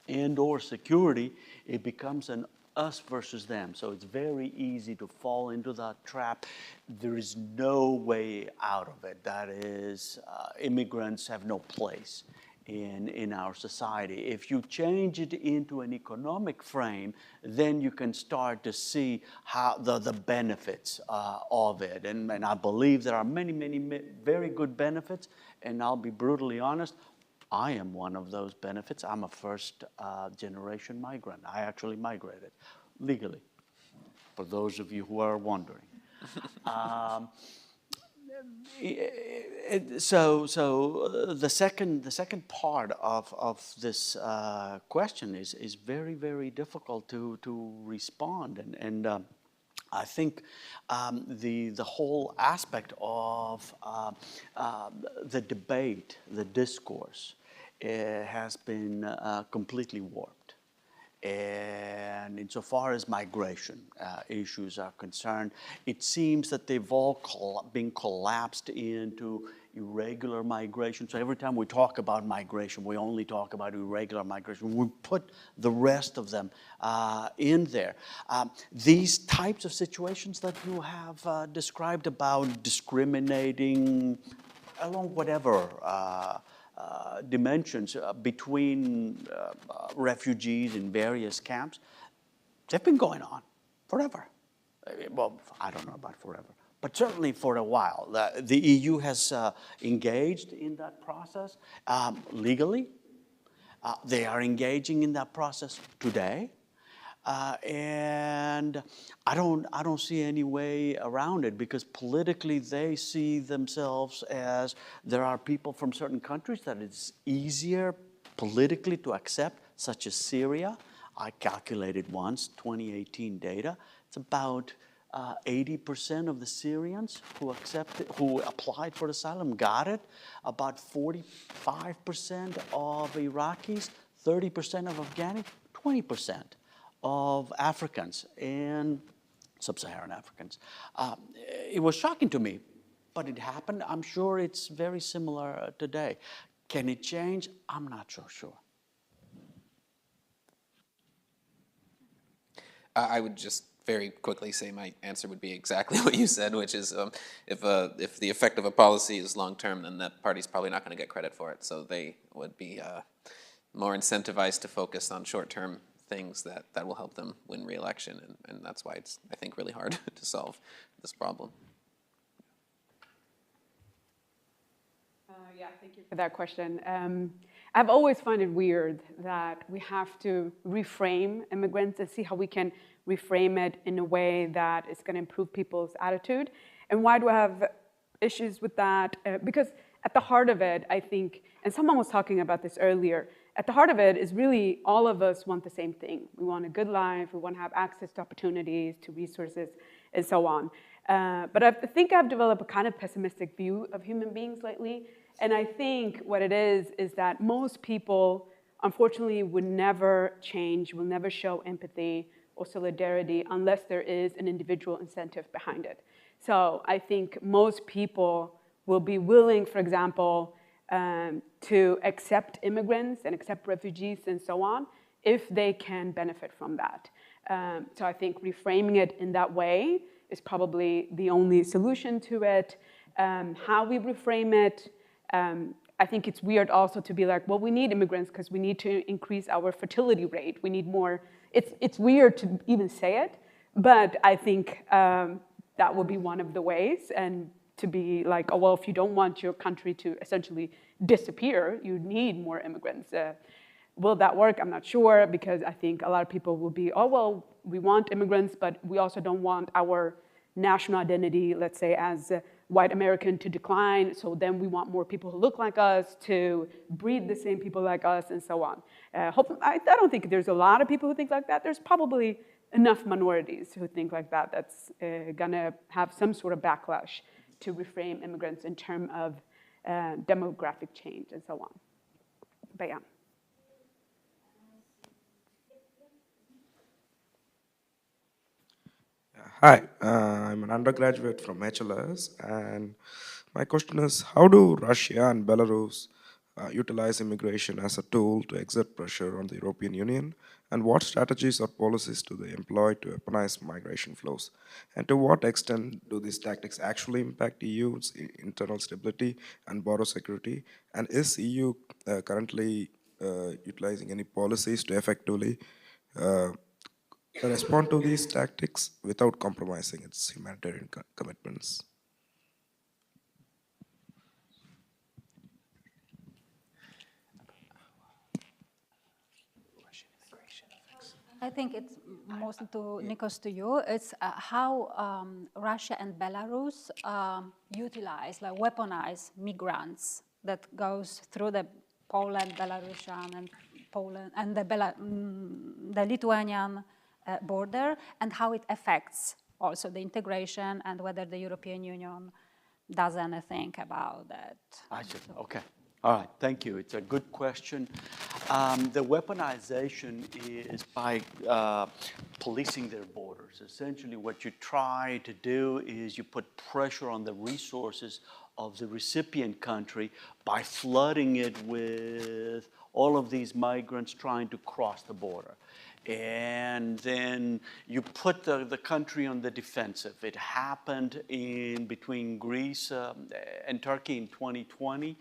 [SPEAKER 3] and or security, it becomes an us versus them. So it's very easy to fall into that trap. There is no way out of it. That is, immigrants have no place in our society. If you change it into an economic frame, then you can start to see how the benefits of it. And I believe there are many, many very good benefits, and I'll be brutally honest, I am one of those benefits. I'm a first generation migrant. I actually migrated legally, for those of you who are wondering. So the second part of this question is very, very difficult to respond, and I think the whole aspect of the debate, the discourse, has been completely warped. And insofar as migration issues are concerned, it seems that they've all been collapsed into irregular migration. So every time we talk about migration, we only talk about irregular migration. We put the rest of them in there. These types of situations that you have described about discriminating along whatever dimensions between refugees in various camps, they've been going on forever. Well, I don't know about forever, but certainly for a while. The EU has engaged in that process legally. They are engaging in that process today. And I don't see any way around it, because politically they see themselves as there are people from certain countries that it's easier politically to accept, such as Syria. I calculated once, 2018 data. It's about 80% of the Syrians who applied for asylum got it. About 45% of Iraqis, 30% of Afghans, 20%. Of Africans and sub-Saharan Africans. It was shocking to me, but it happened. I'm sure it's very similar today. Can it change? I'm not so sure.
[SPEAKER 5] I would just very quickly say my answer would be exactly what you said, which is if the effect of a policy is long-term, then that party's probably not going to get credit for it. So they would be more incentivized to focus on short-term things that will help them win re-election, and that's why it's, I think, really hard to solve this problem.
[SPEAKER 4] Yeah, thank you for that question. I've always found it weird that we have to reframe immigrants and see how we can reframe it in a way that is going to improve people's attitude. And why do I have issues with that? Because at the heart of it, I think, and someone was talking about this earlier, at the heart of it is really all of us want the same thing. We want a good life, we want to have access to opportunities, to resources, and so on. But I think I've developed a kind of pessimistic view of human beings lately. And I think what it is that most people, unfortunately, would never change, will never show empathy or solidarity unless there is an individual incentive behind it. So I think most people will be willing, for example, to accept immigrants and accept refugees and so on, if they can benefit from that. So I think reframing it in that way is probably the only solution to it. How we reframe it, I think it's weird also to be like, well, we need immigrants because we need to increase our fertility rate. We need more. It's weird to even say it, but I think that would be one of the ways. And to be like, oh, well, if you don't want your country to essentially disappear, you need more immigrants. Will that work? I'm not sure, because I think a lot of people will be, oh, well, we want immigrants, but we also don't want our national identity, let's say, as white American to decline, so then we want more people who look like us to breed the same people like us, and so on. I don't think there's a lot of people who think like that. There's probably enough minorities who think like that that's gonna have some sort of backlash to reframe immigrants in terms of demographic change and so on. But yeah.
[SPEAKER 9] Hi, I'm an undergraduate from HLS, and my question is, how do Russia and Belarus utilize immigration as a tool to exert pressure on the European Union, and what strategies or policies do they employ to weaponize migration flows? And to what extent do these tactics actually impact EU's internal stability and border security? And is EU currently utilizing any policies to effectively respond to these tactics without compromising its humanitarian commitments?
[SPEAKER 2] I think it's mostly to Nikos, to you. It's how Russia and Belarus utilize, like weaponize migrants that goes through the Poland, Belarusian, and Poland, and the Lithuanian border, and how it affects also the integration, and whether the European Union does anything about that.
[SPEAKER 3] I see. Okay. All right, thank you. It's a good question. The weaponization is by policing their borders. Essentially, what you try to do is you put pressure on the resources of the recipient country by flooding it with all of these migrants trying to cross the border. And then you put the country on the defensive. It happened in between Greece and Turkey in 2020.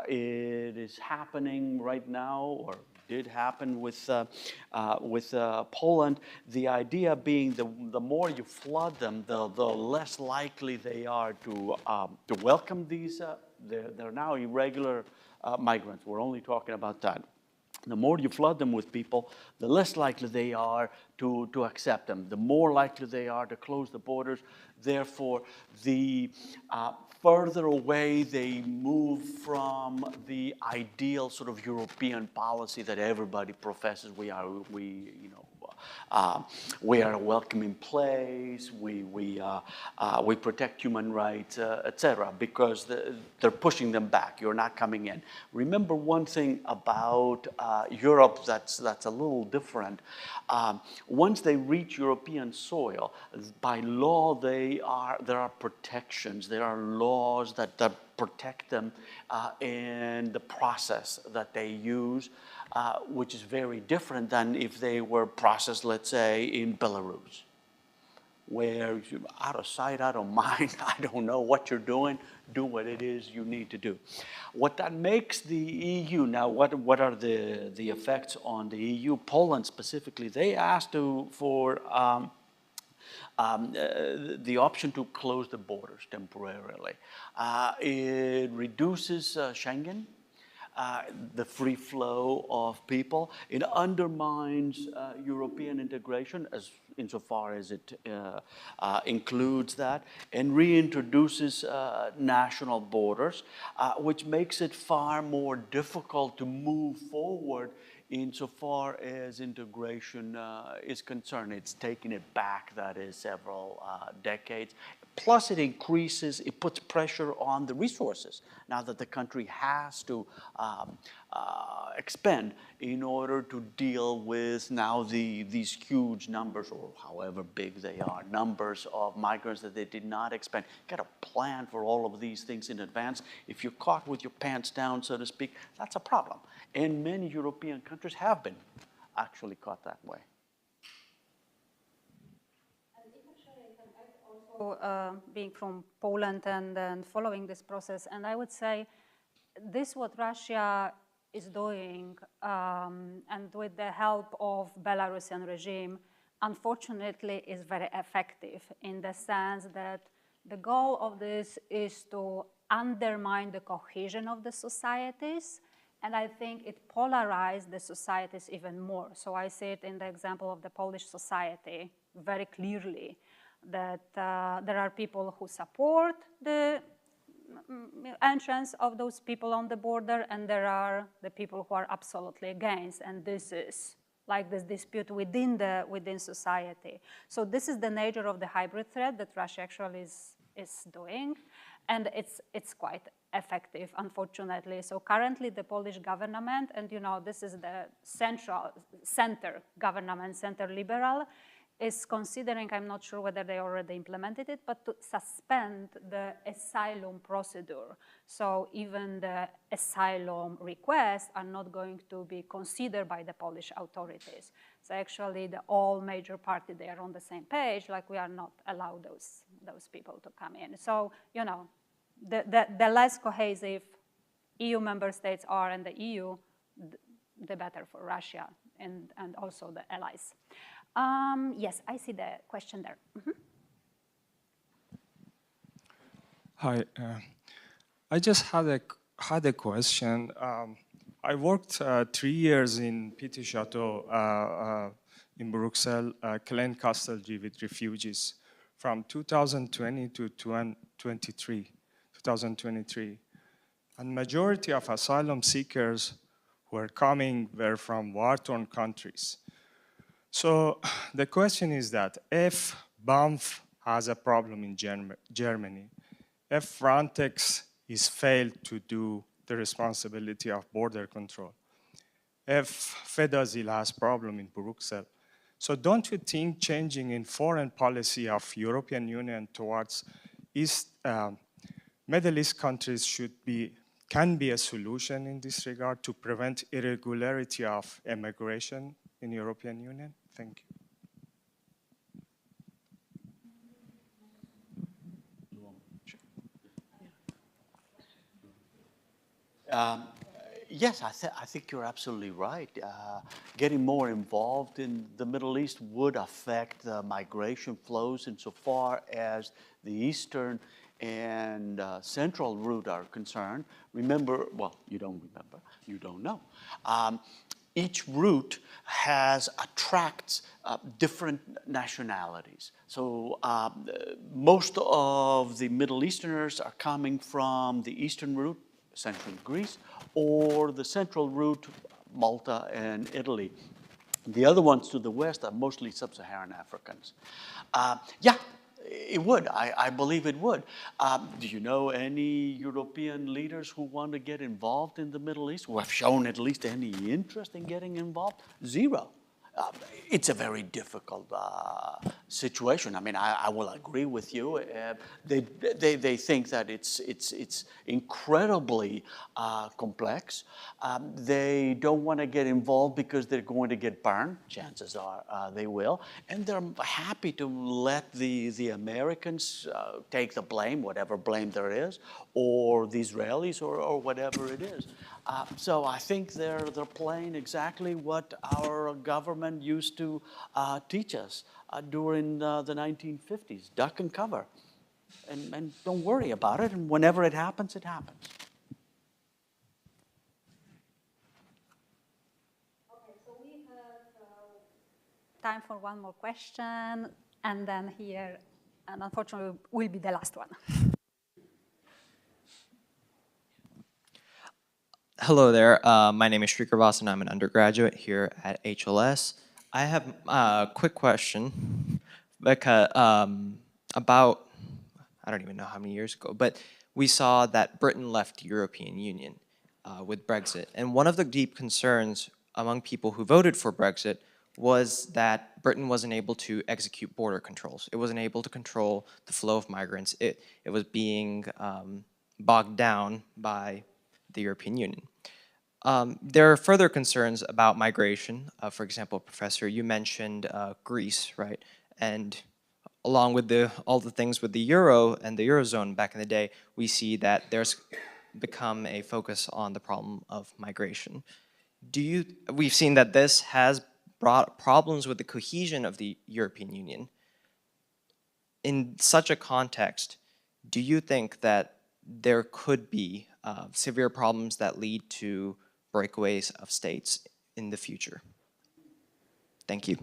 [SPEAKER 3] It is happening right now, or did happen with Poland. The idea being the more you flood them, the less likely they are to welcome these. They're now irregular migrants. We're only talking about that. The more you flood them with people, the less likely they are to accept them. The more likely they are to close the borders. Therefore, the further away they move from the ideal sort of European policy that everybody professes. We are a welcoming place. We protect human rights, etc. Because they're pushing them back. You're not coming in. Remember one thing about Europe that's a little different. Once they reach European soil, by law there are protections. There are laws that protect them in the process that they use, which is very different than if they were processed, let's say, in Belarus. where out of sight, out of mind, I don't know what you're doing, do what it is you need to do. What that makes the EU, now what are the effects on the EU? Poland specifically, they asked for the option to close the borders temporarily. It reduces Schengen, the free flow of people. It undermines European integration insofar as it includes that, and reintroduces national borders, which makes it far more difficult to move forward insofar as integration is concerned. It's taking it back, that is, several decades. Plus it puts pressure on the resources now that the country has to expend in order to deal with now these huge numbers, or however big they are, numbers of migrants that they did not expect. Got to plan for all of these things in advance. If you're caught with your pants down, so to speak, that's a problem. And many European countries have been actually caught that way.
[SPEAKER 2] Being from Poland and following this process, and I would say this what Russia is doing, and with the help of Belarusian regime, unfortunately is very effective in the sense that the goal of this is to undermine the cohesion of the societies, and I think it polarized the societies even more. So I see it in the example of the Polish society very clearly, that there are people who support the entrance of those people on the border, and there are the people who are absolutely against, and this is like this dispute within society. So this is the nature of the hybrid threat that Russia actually is doing, and it's quite effective, unfortunately. So currently the Polish government, and this is the center government, center liberal, is considering, I'm not sure whether they already implemented it, but to suspend the asylum procedure. So even the asylum requests are not going to be considered by the Polish authorities. So actually the all major parties, they are on the same page, like we are not allowed those people to come in. So, the less cohesive EU member states are in the EU, the better for Russia and also the allies. Yes, I see the question there. Mm-hmm.
[SPEAKER 10] Hi, I just had a question. I worked 3 years in Petit Chateau in Bruxelles, Klein Castelgie with refugees from 2020 to 2023. And majority of asylum seekers who were coming were from war-torn countries. So the question is that if BAMF has a problem in Germany, if Frontex is failed to do the responsibility of border control, if Fedazil has problem in Bruxelles, so don't you think changing in foreign policy of European Union towards Middle East countries can be a solution in this regard to prevent irregularity of immigration in European Union? Thank you.
[SPEAKER 3] Yes, I think you're absolutely right. Getting more involved in the Middle East would affect the migration flows insofar as the eastern and central route are concerned. Remember, well, you don't remember, you don't know. Each route attracts different nationalities. So most of the Middle Easterners are coming from the eastern route, central Greece, or the central route, Malta and Italy. The other ones to the west are mostly sub-Saharan Africans. Yeah, it would. I believe it would. Do you know any European leaders who want to get involved in the Middle East, who have shown at least any interest in getting involved? Zero. it's a very difficult situation. I mean, I will agree with you. They think that it's incredibly complex. They don't want to get involved because they're going to get burned. Chances are they will. And they're happy to let the Americans take the blame, whatever blame there is, or the Israelis, or whatever it is. So I think they're playing exactly what our government used to teach us during the 1950s, duck and cover. And don't worry about it, and whenever it happens, it happens.
[SPEAKER 2] Okay, so we have time for one more question, and then here, and unfortunately, will be the last one.
[SPEAKER 11] Hello there. My name is Shrikar Vasan, and I'm an undergraduate here at HLS. I have a quick question because, about, I don't even know how many years ago, but we saw that Britain left the European Union with Brexit. And one of the deep concerns among people who voted for Brexit was that Britain wasn't able to execute border controls. It wasn't able to control the flow of migrants. It was being bogged down by the European Union. There are further concerns about migration. For example, Professor, you mentioned Greece, right? And along with all the things with the euro and the eurozone back in the day, we see that there's become a focus on the problem of migration. We've seen that this has brought problems with the cohesion of the European Union. In such a context, do you think that there could be severe problems that lead to breakaways of states in the future? Thank you.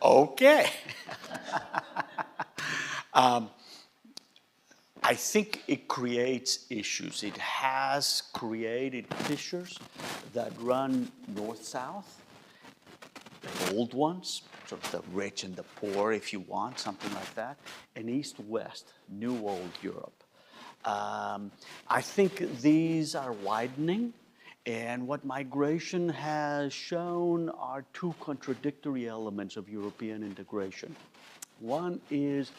[SPEAKER 3] Okay. I think it creates issues. It has created fissures that run north-south, the old ones, sort of the rich and the poor, if you want, something like that, and east-west, new-old Europe. I think these are widening, and what migration has shown are two contradictory elements of European integration. One is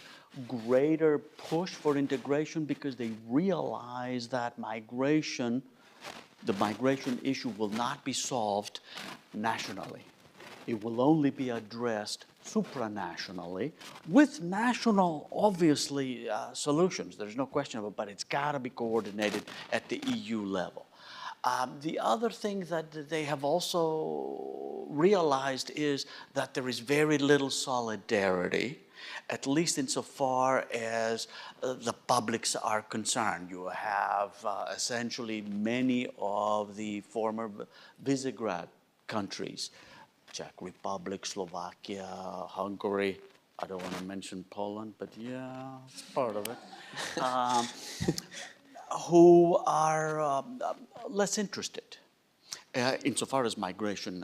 [SPEAKER 3] greater push for integration because they realize that the migration issue will not be solved nationally. It will only be addressed supranationally with national, obviously, solutions. There's no question about it, but it's got to be coordinated at the EU level. The other thing that they have also realized is that there is very little solidarity, at least insofar as the publics are concerned. You have essentially many of the former Visegrad countries, Czech Republic, Slovakia, Hungary. I don't want to mention Poland, but yeah, it's part of it. Who are less interested insofar as migration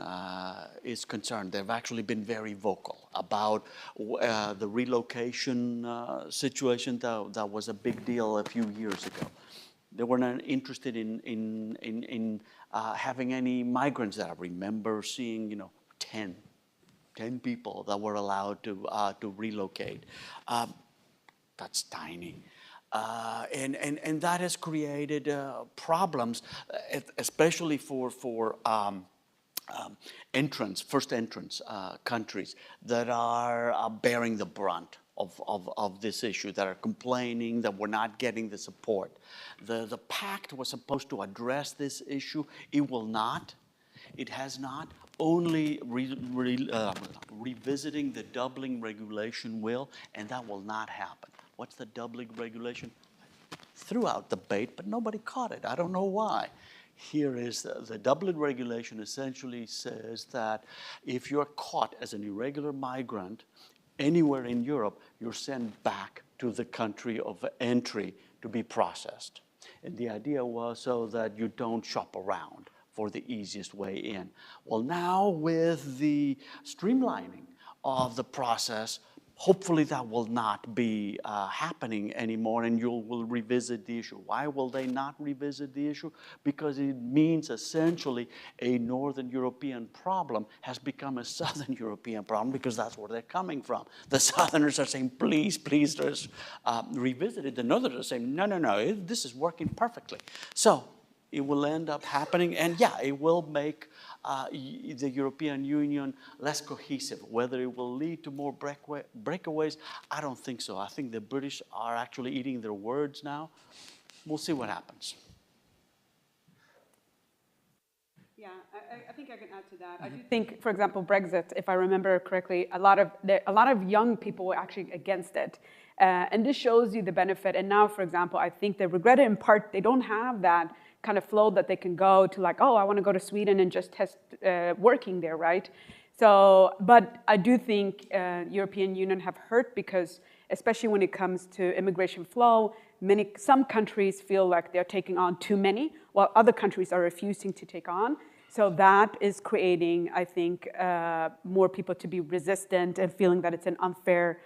[SPEAKER 3] is concerned. They've actually been very vocal about the relocation situation that was a big deal a few years ago. They were not interested in having any migrants there. I remember seeing, 10 people that were allowed to relocate. That's tiny. And that has created problems, especially for first entrance countries that are bearing the brunt of this issue, that are complaining that we're not getting the support. The pact was supposed to address this issue. It will not. It has not. Only revisiting the Dublin regulation will, and that will not happen. What's the Dublin regulation? Threw out debate, but nobody caught it. I don't know why. Here is the Dublin regulation essentially says that if you're caught as an irregular migrant anywhere in Europe, you're sent back to the country of entry to be processed. And the idea was so that you don't shop around for the easiest way in. Well, now with the streamlining of the process, Hopefully that will not be happening anymore, and you will revisit the issue. Why will they not revisit the issue? Because it means essentially a Northern European problem has become a Southern European problem, because that's where they're coming from. The Southerners are saying, please, please, let's revisit it. The Northerners are saying, no, no, no, this is working perfectly. So it will end up happening, and yeah, it will make the European Union less cohesive. Whether it will lead to more breakaways, I don't think so. I think the British are actually eating their words now. We'll see what happens.
[SPEAKER 4] Yeah, I think I can add to that. I do think, for example, Brexit, if I remember correctly, a lot of young people were actually against it. And this shows you the benefit. And now, for example, I think they regret it in part. They don't have that kind of flow that they can go to, like, oh, I want to go to Sweden and just test working there, right? So, but I do think European Union have hurt, because especially when it comes to immigration flow, some countries feel like they're taking on too many, while other countries are refusing to take on. So that is creating, I think, more people to be resistant and feeling that it's an unfair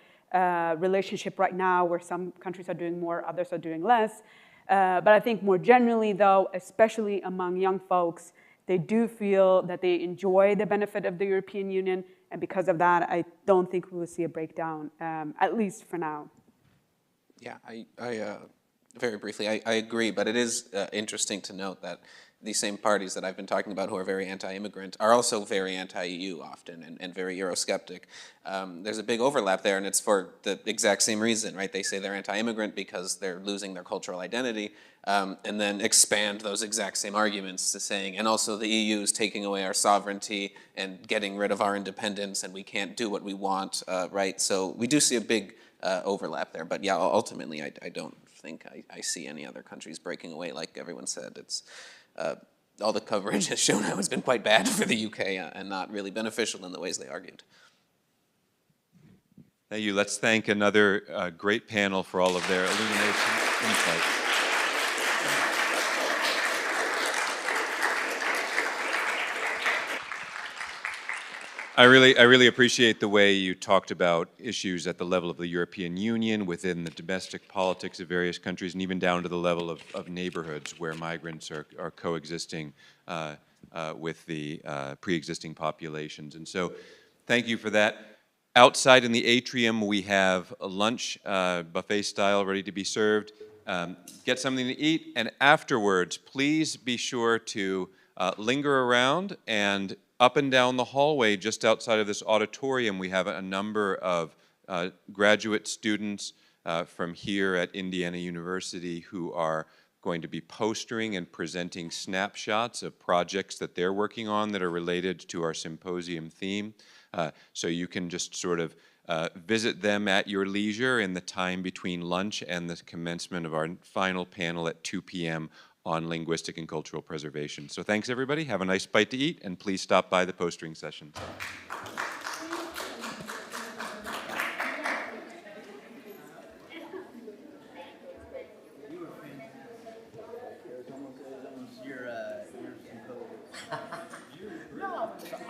[SPEAKER 4] relationship right now, where some countries are doing more, others are doing less. But I think more generally, though, especially among young folks, they do feel that they enjoy the benefit of the European Union, and because of that, I don't think we will see a breakdown, at least for now.
[SPEAKER 5] Yeah, I very briefly, I agree, but it is interesting to note that these same parties that I've been talking about, who are very anti-immigrant, are also very anti-EU often, and very Eurosceptic. There's a big overlap there, and it's for the exact same reason, right? They say they're anti-immigrant because they're losing their cultural identity, and then expand those exact same arguments to saying, and also the EU is taking away our sovereignty and getting rid of our independence, and we can't do what we want, right? So we do see a big overlap there, but yeah, ultimately I don't think I see any other countries breaking away. Like everyone said, it's all the coverage has shown how it's been quite bad for the UK and not really beneficial in the ways they argued.
[SPEAKER 1] Thank you. Let's thank another great panel for all of their illumination insights. I really appreciate the way you talked about issues at the level of the European Union, within the domestic politics of various countries, and even down to the level of neighborhoods where migrants are coexisting with the pre-existing populations. And so thank you for that. Outside in the atrium, we have a lunch, buffet style, ready to be served. Get something to eat, and afterwards, please be sure to linger around, and up and down the hallway just outside of this auditorium, we have a number of graduate students from here at Indiana University who are going to be postering and presenting snapshots of projects that they're working on that are related to our symposium theme. So you can just sort of visit them at your leisure in the time between lunch and the commencement of our final panel at 2 p.m. on linguistic and cultural preservation. So thanks, everybody. Have a nice bite to eat, and please stop by the postering sessions.